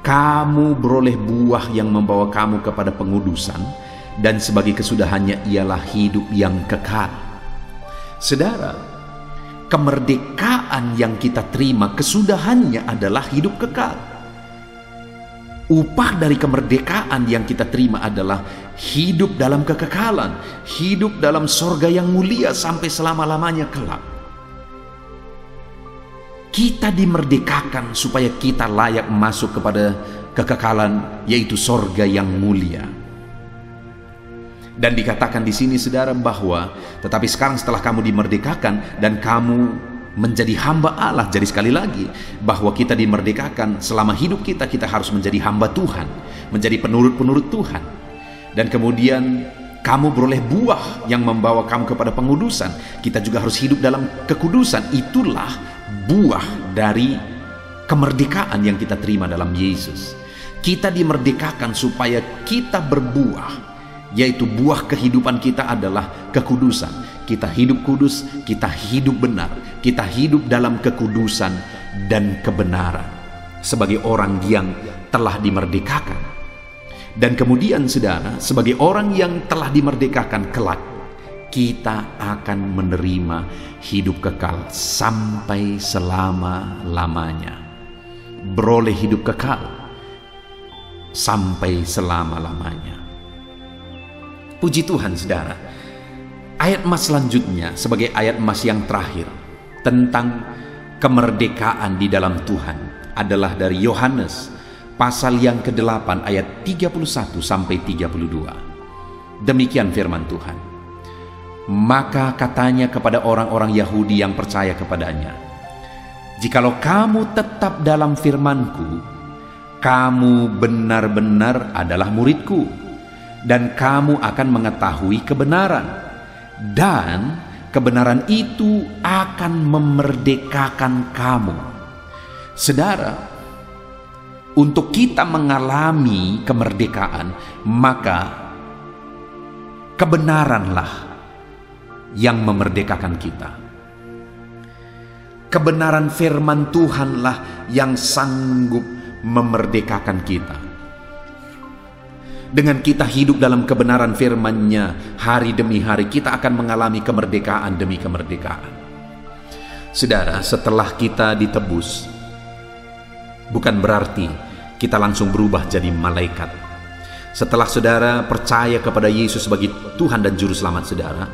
kamu beroleh buah yang membawa kamu kepada pengudusan, dan sebagai kesudahannya ialah hidup yang kekal. Saudara, kemerdekaan yang kita terima, kesudahannya adalah hidup kekal. Upah dari kemerdekaan yang kita terima adalah hidup dalam kekekalan, hidup dalam sorga yang mulia sampai selama-lamanya kelak. Kita dimerdekakan supaya kita layak masuk kepada kekekalan, yaitu sorga yang mulia. Dan dikatakan di sini, saudara, bahwa tetapi sekarang setelah kamu dimerdekakan dan kamu menjadi hamba Allah. Jadi sekali lagi, bahwa kita dimerdekakan, selama hidup kita harus menjadi hamba Tuhan, menjadi penurut-penurut Tuhan. Dan kemudian kamu beroleh buah yang membawa kamu kepada pengudusan. Kita juga harus hidup dalam kekudusan. Itulah buah dari kemerdekaan yang kita terima dalam Yesus. Kita dimerdekakan supaya kita berbuah, yaitu buah kehidupan kita adalah kekudusan. Kita hidup kudus, kita hidup benar, kita hidup dalam kekudusan dan kebenaran sebagai orang yang telah dimerdekakan. Dan kemudian, saudara, sebagai orang yang telah dimerdekakan kelak, kita akan menerima hidup kekal sampai selama-lamanya. Beroleh hidup kekal sampai selama-lamanya. Puji Tuhan, saudara. Ayat emas selanjutnya sebagai ayat emas yang terakhir tentang kemerdekaan di dalam Tuhan adalah dari Yohanes pasal yang ke-8 ayat 31 sampai 32. Demikian firman Tuhan. Maka katanya kepada orang-orang Yahudi yang percaya kepadanya, jikalau kamu tetap dalam firman-Ku, kamu benar-benar adalah murid-Ku, dan kamu akan mengetahui kebenaran, dan kebenaran itu akan memerdekakan kamu. Saudara, untuk kita mengalami kemerdekaan, maka kebenaranlah yang memerdekakan kita. Kebenaran firman Tuhanlah yang sanggup memerdekakan kita. Dengan kita hidup dalam kebenaran firman-Nya hari demi hari, kita akan mengalami kemerdekaan demi kemerdekaan. Saudara, setelah kita ditebus, bukan berarti kita langsung berubah jadi malaikat. Setelah saudara percaya kepada Yesus sebagai Tuhan dan Juru Selamat saudara,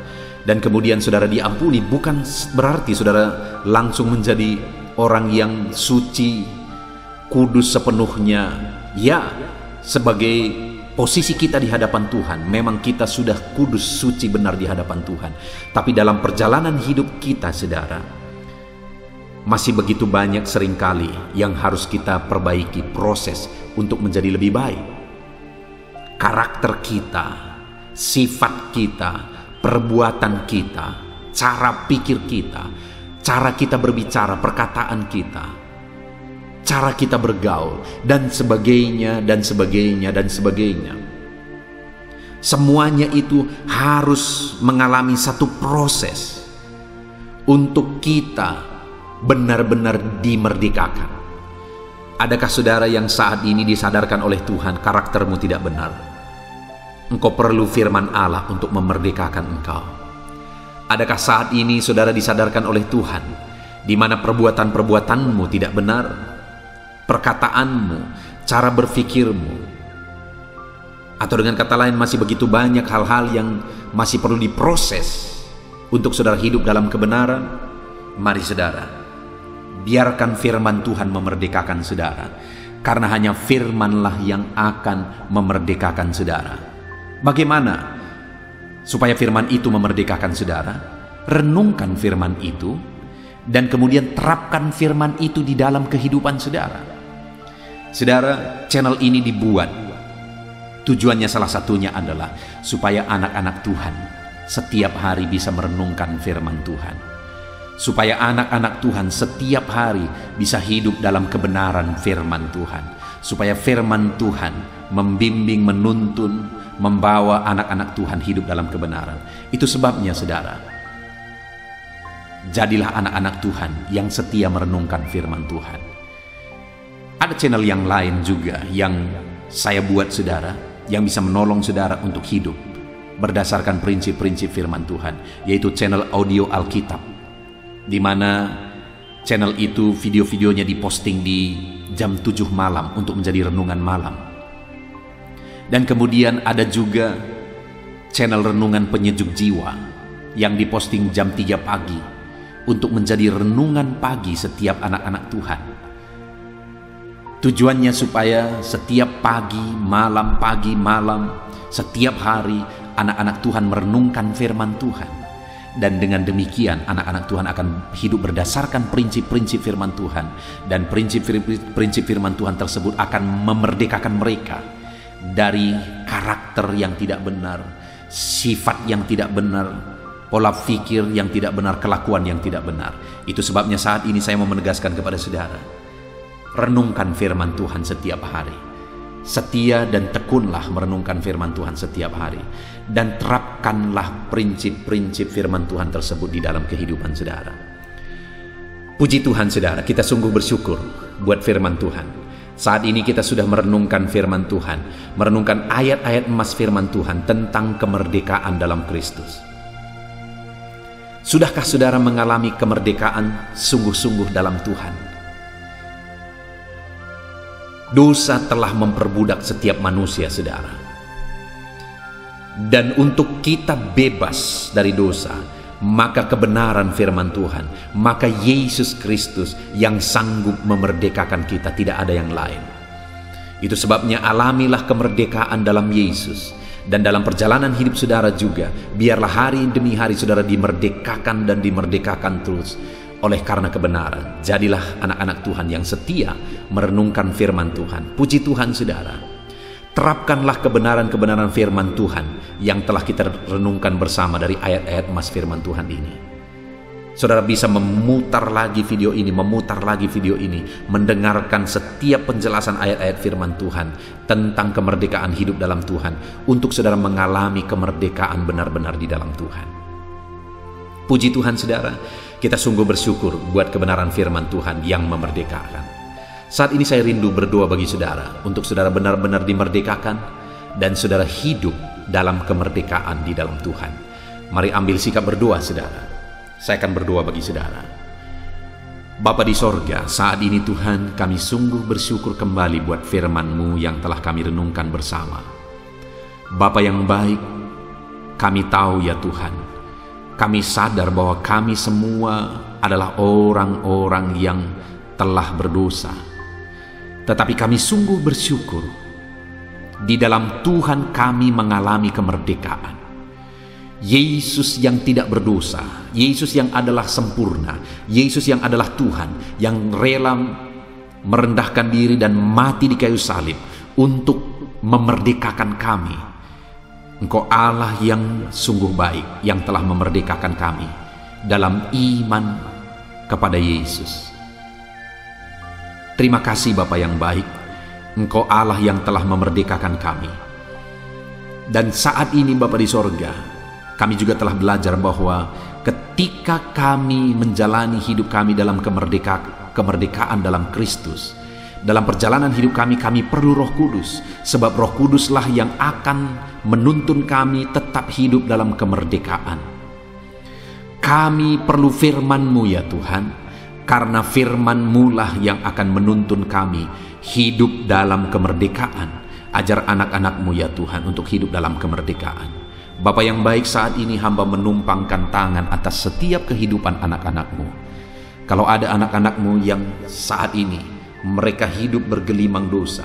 dan kemudian saudara diampuni, bukan berarti saudara langsung menjadi orang yang suci, kudus sepenuhnya. Ya, sebagai posisi kita di hadapan Tuhan, memang kita sudah kudus, suci, benar di hadapan Tuhan. Tapi dalam perjalanan hidup kita saudara, masih begitu banyak seringkali yang harus kita perbaiki, proses untuk menjadi lebih baik. Karakter kita, sifat kita, perbuatan kita, cara pikir kita, cara kita berbicara, perkataan kita, cara kita bergaul, dan sebagainya, dan sebagainya, dan sebagainya. Semuanya itu harus mengalami satu proses untuk kita benar-benar dimerdekakan. Adakah saudara yang saat ini disadarkan oleh Tuhan karaktermu tidak benar? Engkau perlu firman Allah untuk memerdekakan engkau. Adakah saat ini saudara disadarkan oleh Tuhan di mana perbuatan-perbuatanmu tidak benar, perkataanmu, cara berfikirmu, atau dengan kata lain masih begitu banyak hal-hal yang masih perlu diproses untuk saudara hidup dalam kebenaran? Mari saudara, biarkan firman Tuhan memerdekakan saudara, karena hanya firman-lah yang akan memerdekakan saudara. Bagaimana supaya firman itu memerdekakan saudara? Renungkan firman itu dan kemudian terapkan firman itu di dalam kehidupan saudara. Saudara, channel ini dibuat, tujuannya salah satunya adalah supaya anak-anak Tuhan setiap hari bisa merenungkan firman Tuhan. Supaya anak-anak Tuhan setiap hari bisa hidup dalam kebenaran firman Tuhan. Supaya firman Tuhan membimbing, menuntun, membawa anak-anak Tuhan hidup dalam kebenaran. Itu sebabnya saudara, jadilah anak-anak Tuhan yang setia merenungkan firman Tuhan. Ada channel yang lain juga yang saya buat saudara, yang bisa menolong saudara untuk hidup berdasarkan prinsip-prinsip firman Tuhan, yaitu channel audio Alkitab, di mana channel itu video-videonya diposting di jam 7 malam untuk menjadi renungan malam. Dan kemudian ada juga channel renungan penyejuk jiwa yang diposting jam 3 pagi untuk menjadi renungan pagi setiap anak-anak Tuhan. Tujuannya supaya setiap pagi, malam, setiap hari anak-anak Tuhan merenungkan firman Tuhan. Dan dengan demikian anak-anak Tuhan akan hidup berdasarkan prinsip-prinsip firman Tuhan. Dan prinsip firman Tuhan tersebut akan memerdekakan mereka dari karakter yang tidak benar, sifat yang tidak benar, pola pikir yang tidak benar, kelakuan yang tidak benar. Itu sebabnya saat ini saya mau menegaskan kepada saudara, renungkan firman Tuhan setiap hari. Setia dan tekunlah merenungkan firman Tuhan setiap hari, dan terapkanlah prinsip-prinsip firman Tuhan tersebut di dalam kehidupan saudara. Puji Tuhan saudara, kita sungguh bersyukur buat firman Tuhan. Saat ini kita sudah merenungkan firman Tuhan, merenungkan ayat-ayat emas firman Tuhan tentang kemerdekaan dalam Kristus. Sudahkah saudara mengalami kemerdekaan sungguh-sungguh dalam Tuhan? Dosa telah memperbudak setiap manusia saudara. Dan untuk kita bebas dari dosa, maka kebenaran firman Tuhan, maka Yesus Kristus yang sanggup memerdekakan kita, tidak ada yang lain. Itu sebabnya alamilah kemerdekaan dalam Yesus. Dan dalam perjalanan hidup saudara juga, biarlah hari demi hari saudara dimerdekakan dan dimerdekakan terus oleh karena kebenaran. Jadilah anak-anak Tuhan yang setia merenungkan firman Tuhan. Puji Tuhan saudara, terapkanlah kebenaran-kebenaran firman Tuhan yang telah kita renungkan bersama dari ayat-ayat emas firman Tuhan ini. Saudara bisa memutar lagi video ini, mendengarkan setiap penjelasan ayat-ayat firman Tuhan tentang kemerdekaan hidup dalam Tuhan, untuk saudara mengalami kemerdekaan benar-benar di dalam Tuhan. Puji Tuhan saudara, kita sungguh bersyukur buat kebenaran firman Tuhan yang memerdekakan. Saat ini saya rindu berdoa bagi saudara, untuk saudara benar-benar dimerdekakan dan saudara hidup dalam kemerdekaan di dalam Tuhan. Mari ambil sikap berdoa saudara. Saya akan berdoa bagi saudara. Bapa di sorga, saat ini Tuhan, kami sungguh bersyukur kembali buat firman-Mu yang telah kami renungkan bersama. Bapa yang baik, kami tahu ya Tuhan, kami sadar bahwa kami semua adalah orang-orang yang telah berdosa. Tetapi kami sungguh bersyukur, di dalam Tuhan kami mengalami kemerdekaan. Yesus yang tidak berdosa, Yesus yang adalah sempurna, Yesus yang adalah Tuhan, yang rela merendahkan diri dan mati di kayu salib untuk memerdekakan kami. Engkau Allah yang sungguh baik, yang telah memerdekakan kami dalam iman kepada Yesus. Terima kasih Bapa yang baik, Engkau Allah yang telah memerdekakan kami. Dan saat ini Bapa di sorga, kami juga telah belajar bahwa ketika kami menjalani hidup kami dalam kemerdekaan dalam Kristus, dalam perjalanan hidup kami perlu Roh Kudus, sebab Roh Kuduslah yang akan menuntun kami tetap hidup dalam kemerdekaan. Kami perlu firman-Mu ya Tuhan, karena firman-Mu lah yang akan menuntun kami hidup dalam kemerdekaan. Ajar anak-anak-Mu ya Tuhan untuk hidup dalam kemerdekaan. Bapa yang baik, saat ini hamba menumpangkan tangan atas setiap kehidupan anak-anak-Mu. Kalau ada anak-anak-Mu yang saat ini mereka hidup bergelimang dosa,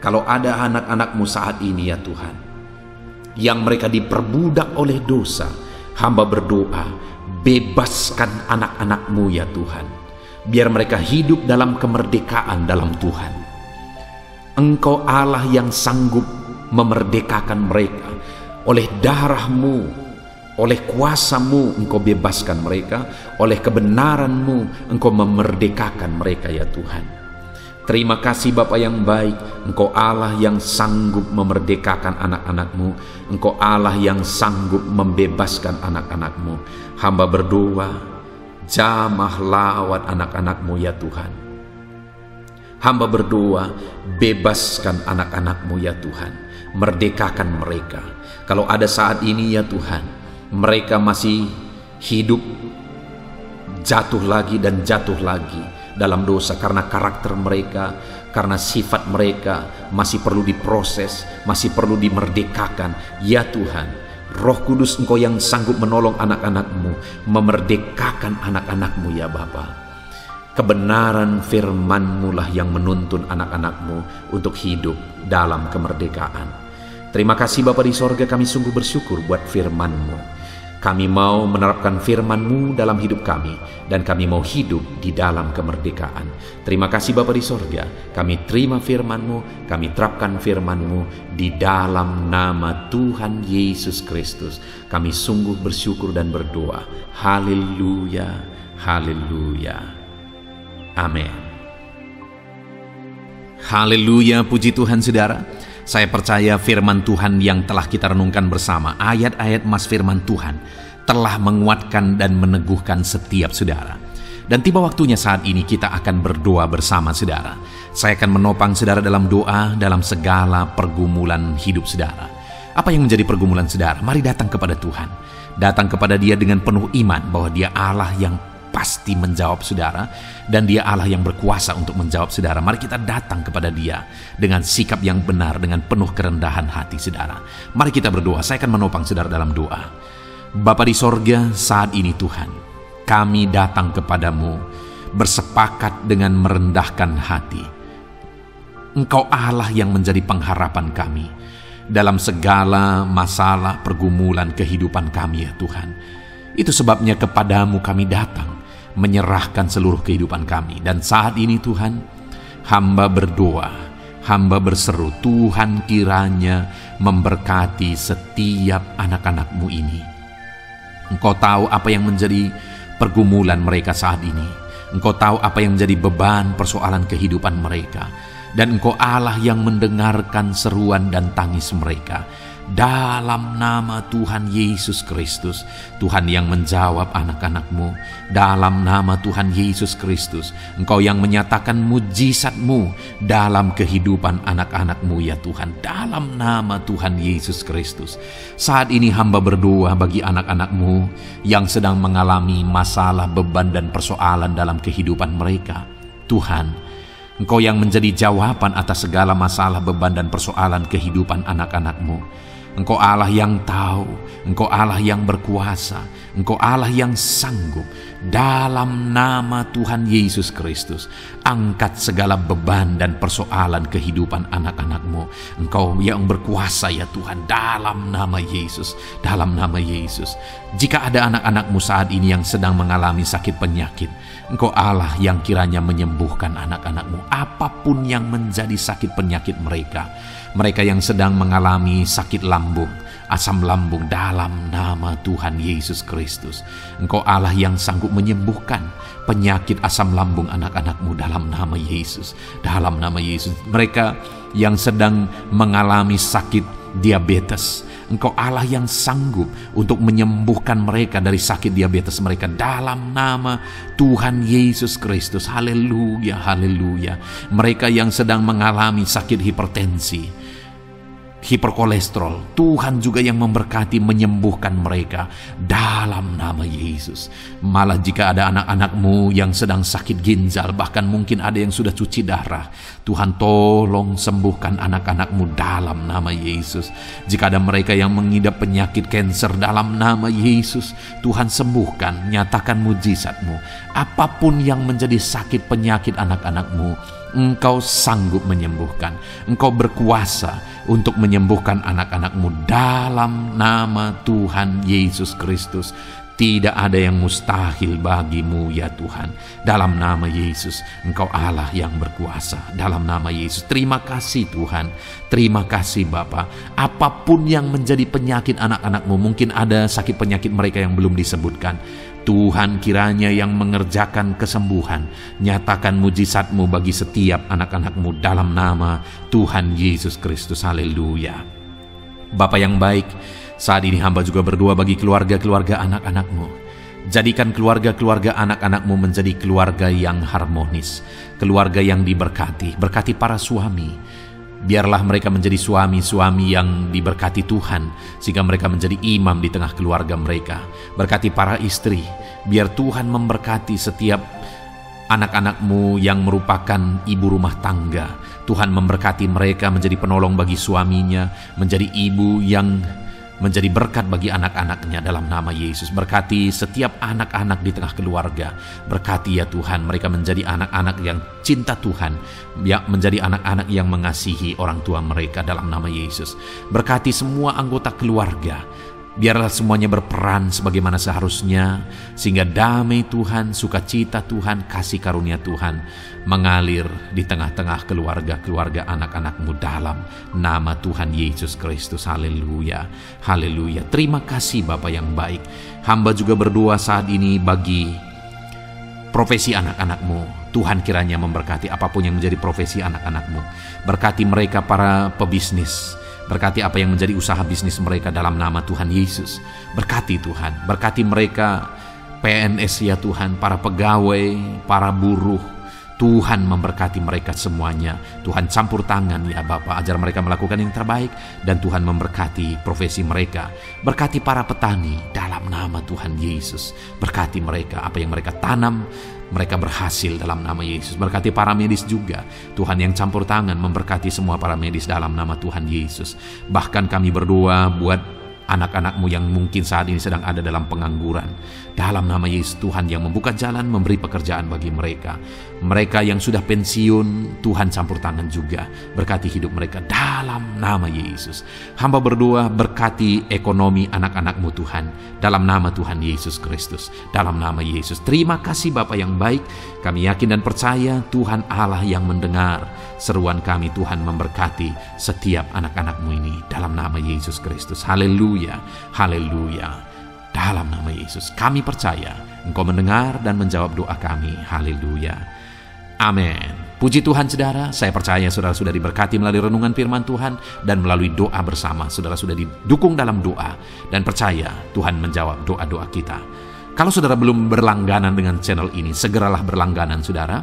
kalau ada anak-anak-Mu saat ini ya Tuhan, yang mereka diperbudak oleh dosa, hamba berdoa, bebaskan anak-anak-Mu ya Tuhan, biar mereka hidup dalam kemerdekaan dalam Tuhan. Engkau Allah yang sanggup memerdekakan mereka. Oleh darah-Mu, oleh kuasa-Mu, Engkau bebaskan mereka. Oleh kebenaran-Mu, Engkau memerdekakan mereka ya Tuhan. Terima kasih Bapa yang baik, Engkau Allah yang sanggup memerdekakan anak-anak-Mu. Engkau Allah yang sanggup membebaskan anak-anak-Mu. Hamba berdoa, jamah lawat anak-anak-Mu ya Tuhan. Hamba berdoa, bebaskan anak-anak-Mu ya Tuhan, merdekakan mereka. Kalau ada saat ini ya Tuhan, mereka masih hidup jatuh lagi dan jatuh lagi dalam dosa karena karakter mereka, karena sifat mereka masih perlu diproses, masih perlu dimerdekakan. Ya Tuhan, Roh Kudus Engkau yang sanggup menolong anak-anak-Mu, memerdekakan anak-anak-Mu ya Bapa. Kebenaran firman-Mu lah yang menuntun anak-anak-Mu untuk hidup dalam kemerdekaan. Terima kasih Bapa di sorga, kami sungguh bersyukur buat firman-Mu. Kami mau menerapkan firman-Mu dalam hidup kami, dan kami mau hidup di dalam kemerdekaan. Terima kasih Bapa di sorga, kami terima firman-Mu, kami terapkan firman-Mu di dalam nama Tuhan Yesus Kristus. Kami sungguh bersyukur dan berdoa. Haleluya, haleluya. Amin. Haleluya, puji Tuhan saudara. Saya percaya firman Tuhan yang telah kita renungkan bersama, ayat-ayat emas firman Tuhan, telah menguatkan dan meneguhkan setiap saudara. Dan tiba waktunya saat ini kita akan berdoa bersama saudara. Saya akan menopang saudara dalam doa dalam segala pergumulan hidup saudara. Apa yang menjadi pergumulan saudara? Mari datang kepada Tuhan. Datang kepada Dia dengan penuh iman bahwa Dia Allah yang pasti menjawab saudara, dan Dia Allah yang berkuasa untuk menjawab saudara. Mari kita datang kepada Dia dengan sikap yang benar, dengan penuh kerendahan hati saudara. Mari kita berdoa. Saya akan menopang saudara dalam doa. Bapa di sorga, saat ini Tuhan, kami datang kepadamu bersepakat dengan merendahkan hati. Engkau Allah yang menjadi pengharapan kami dalam segala masalah pergumulan kehidupan kami ya Tuhan. Itu sebabnya kepadamu kami datang, menyerahkan seluruh kehidupan kami. Dan saat ini Tuhan, hamba berdoa, hamba berseru, Tuhan kiranya memberkati setiap anak-anak-Mu ini. Engkau tahu apa yang menjadi pergumulan mereka saat ini. Engkau tahu apa yang menjadi beban persoalan kehidupan mereka. Dan Engkau Allah yang mendengarkan seruan dan tangis mereka. dalam nama Tuhan Yesus Kristus. Tuhan yang menjawab anak-anak-Mu, dalam nama Tuhan Yesus Kristus. Engkau yang menyatakan mujizat-Mu dalam kehidupan anak-anak-Mu ya Tuhan, dalam nama Tuhan Yesus Kristus. Saat ini hamba berdoa bagi anak-anak-Mu yang sedang mengalami masalah, beban, dan persoalan dalam kehidupan mereka. Tuhan, Engkau yang menjadi jawaban atas segala masalah, beban, dan persoalan kehidupan anak-anak-Mu. Engkau Allah yang tahu, Engkau Allah yang berkuasa, Engkau Allah yang sanggup. Dalam nama Tuhan Yesus Kristus, angkat segala beban dan persoalan kehidupan anak-anak-Mu. Engkau yang berkuasa ya Tuhan, dalam nama Yesus, dalam nama Yesus. Jika ada anak-anak-Mu saat ini yang sedang mengalami sakit penyakit, Engkau Allah yang kiranya menyembuhkan anak-anak-Mu apapun yang menjadi sakit penyakit mereka. Mereka yang sedang mengalami sakit lambung, asam lambung, dalam nama Tuhan Yesus Kristus. Engkau Allah yang sanggup menyembuhkan penyakit asam lambung anak-anak-Mu dalam nama Yesus, dalam nama Yesus. Mereka yang sedang mengalami sakit diabetes, Engkau Allah yang sanggup untuk menyembuhkan mereka dari sakit diabetes mereka dalam nama Tuhan Yesus Kristus. Haleluya, haleluya. Mereka yang sedang mengalami sakit hipertensi, hiperkolesterol, Tuhan juga yang memberkati, menyembuhkan mereka dalam nama Yesus. Malah jika ada anak-anak-Mu yang sedang sakit ginjal, bahkan mungkin ada yang sudah cuci darah, Tuhan tolong sembuhkan anak-anak-Mu dalam nama Yesus. Jika ada mereka yang mengidap penyakit kanker, dalam nama Yesus, Tuhan sembuhkan, nyatakan mujizat-Mu. Apapun yang menjadi sakit penyakit anak-anak-Mu, Engkau sanggup menyembuhkan. Engkau berkuasa untuk menyembuhkan anak-anak-Mu dalam nama Tuhan Yesus Kristus. Tidak ada yang mustahil bagi-Mu ya Tuhan. Dalam nama Yesus, Engkau Allah yang berkuasa. Dalam nama Yesus, terima kasih Tuhan. Terima kasih Bapa. Apapun yang menjadi penyakit anak-anak-Mu, mungkin ada sakit penyakit mereka yang belum disebutkan, Tuhan kiranya yang mengerjakan kesembuhan. Nyatakan mujizat-Mu bagi setiap anak-anak-Mu dalam nama Tuhan Yesus Kristus. Haleluya. Bapa yang baik, saat ini hamba juga berdoa bagi keluarga-keluarga anak-anak-Mu. Jadikan keluarga-keluarga anak-anak-Mu menjadi keluarga yang harmonis, keluarga yang diberkati. Berkati para suami. Biarlah mereka menjadi suami-suami yang diberkati Tuhan, sehingga mereka menjadi imam di tengah keluarga mereka. Berkati para istri, biar Tuhan memberkati setiap anak-anak-Mu yang merupakan ibu rumah tangga. Tuhan memberkati mereka menjadi penolong bagi suaminya, menjadi ibu yang menjadi berkat bagi anak-anaknya dalam nama Yesus. Berkati setiap anak-anak di tengah keluarga. Berkati ya Tuhan, mereka menjadi anak-anak yang cinta Tuhan, ya, menjadi anak-anak yang mengasihi orang tua mereka dalam nama Yesus. Berkati semua anggota keluarga. Biarlah semuanya berperan sebagaimana seharusnya, sehingga damai Tuhan, sukacita Tuhan, kasih karunia Tuhan mengalir di tengah-tengah keluarga-keluarga anak-anak-Mu dalam nama Tuhan Yesus Kristus. Haleluya, haleluya. Terima kasih Bapa yang baik. Hamba juga berdoa saat ini bagi profesi anak-anak-Mu. Tuhan kiranya memberkati apapun yang menjadi profesi anak-anak-Mu. Berkati mereka para pebisnis. Berkati apa yang menjadi usaha bisnis mereka dalam nama Tuhan Yesus. Berkati Tuhan, berkati mereka PNS ya Tuhan, para pegawai, para buruh. Tuhan memberkati mereka semuanya. Tuhan campur tangan ya Bapa, ajar mereka melakukan yang terbaik, dan Tuhan memberkati profesi mereka. Berkati para petani dalam nama Tuhan Yesus. Berkati mereka, apa yang mereka tanam, mereka berhasil dalam nama Yesus. Berkati para medis juga. Tuhan yang campur tangan memberkati semua para medis dalam nama Tuhan Yesus. Bahkan kami berdoa buat anak-anak-Mu yang mungkin saat ini sedang ada dalam pengangguran. Dalam nama Yesus, Tuhan yang membuka jalan, memberi pekerjaan bagi mereka. Mereka yang sudah pensiun, Tuhan campur tangan juga. Berkati hidup mereka dalam nama Yesus. Hamba berdoa, berkati ekonomi anak-anak-Mu Tuhan, dalam nama Tuhan Yesus Kristus. Dalam nama Yesus. Terima kasih Bapa yang baik. Kami yakin dan percaya Tuhan Allah yang mendengar seruan kami. Tuhan memberkati setiap anak-anak-Mu ini dalam nama Yesus Kristus. Haleluya, haleluya. Dalam nama Yesus kami percaya Engkau mendengar dan menjawab doa kami. Haleluya, amin. Puji Tuhan saudara, saya percaya saudara sudah diberkati melalui renungan firman Tuhan dan melalui doa bersama. Saudara sudah didukung dalam doa dan percaya Tuhan menjawab doa-doa kita. Kalau saudara belum berlangganan dengan channel ini, segeralah berlangganan saudara.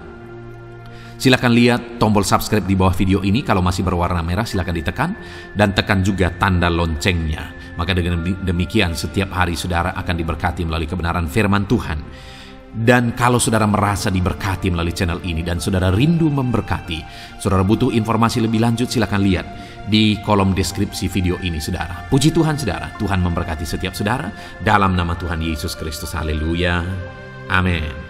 Silakan lihat tombol subscribe di bawah video ini. Kalau masih berwarna merah silakan ditekan dan tekan juga tanda loncengnya. Maka dengan demikian setiap hari saudara akan diberkati melalui kebenaran firman Tuhan. Dan kalau saudara merasa diberkati melalui channel ini dan saudara rindu memberkati, saudara butuh informasi lebih lanjut, silakan lihat di kolom deskripsi video ini saudara. Puji Tuhan saudara, Tuhan memberkati setiap saudara dalam nama Tuhan Yesus Kristus. Haleluya. Amin.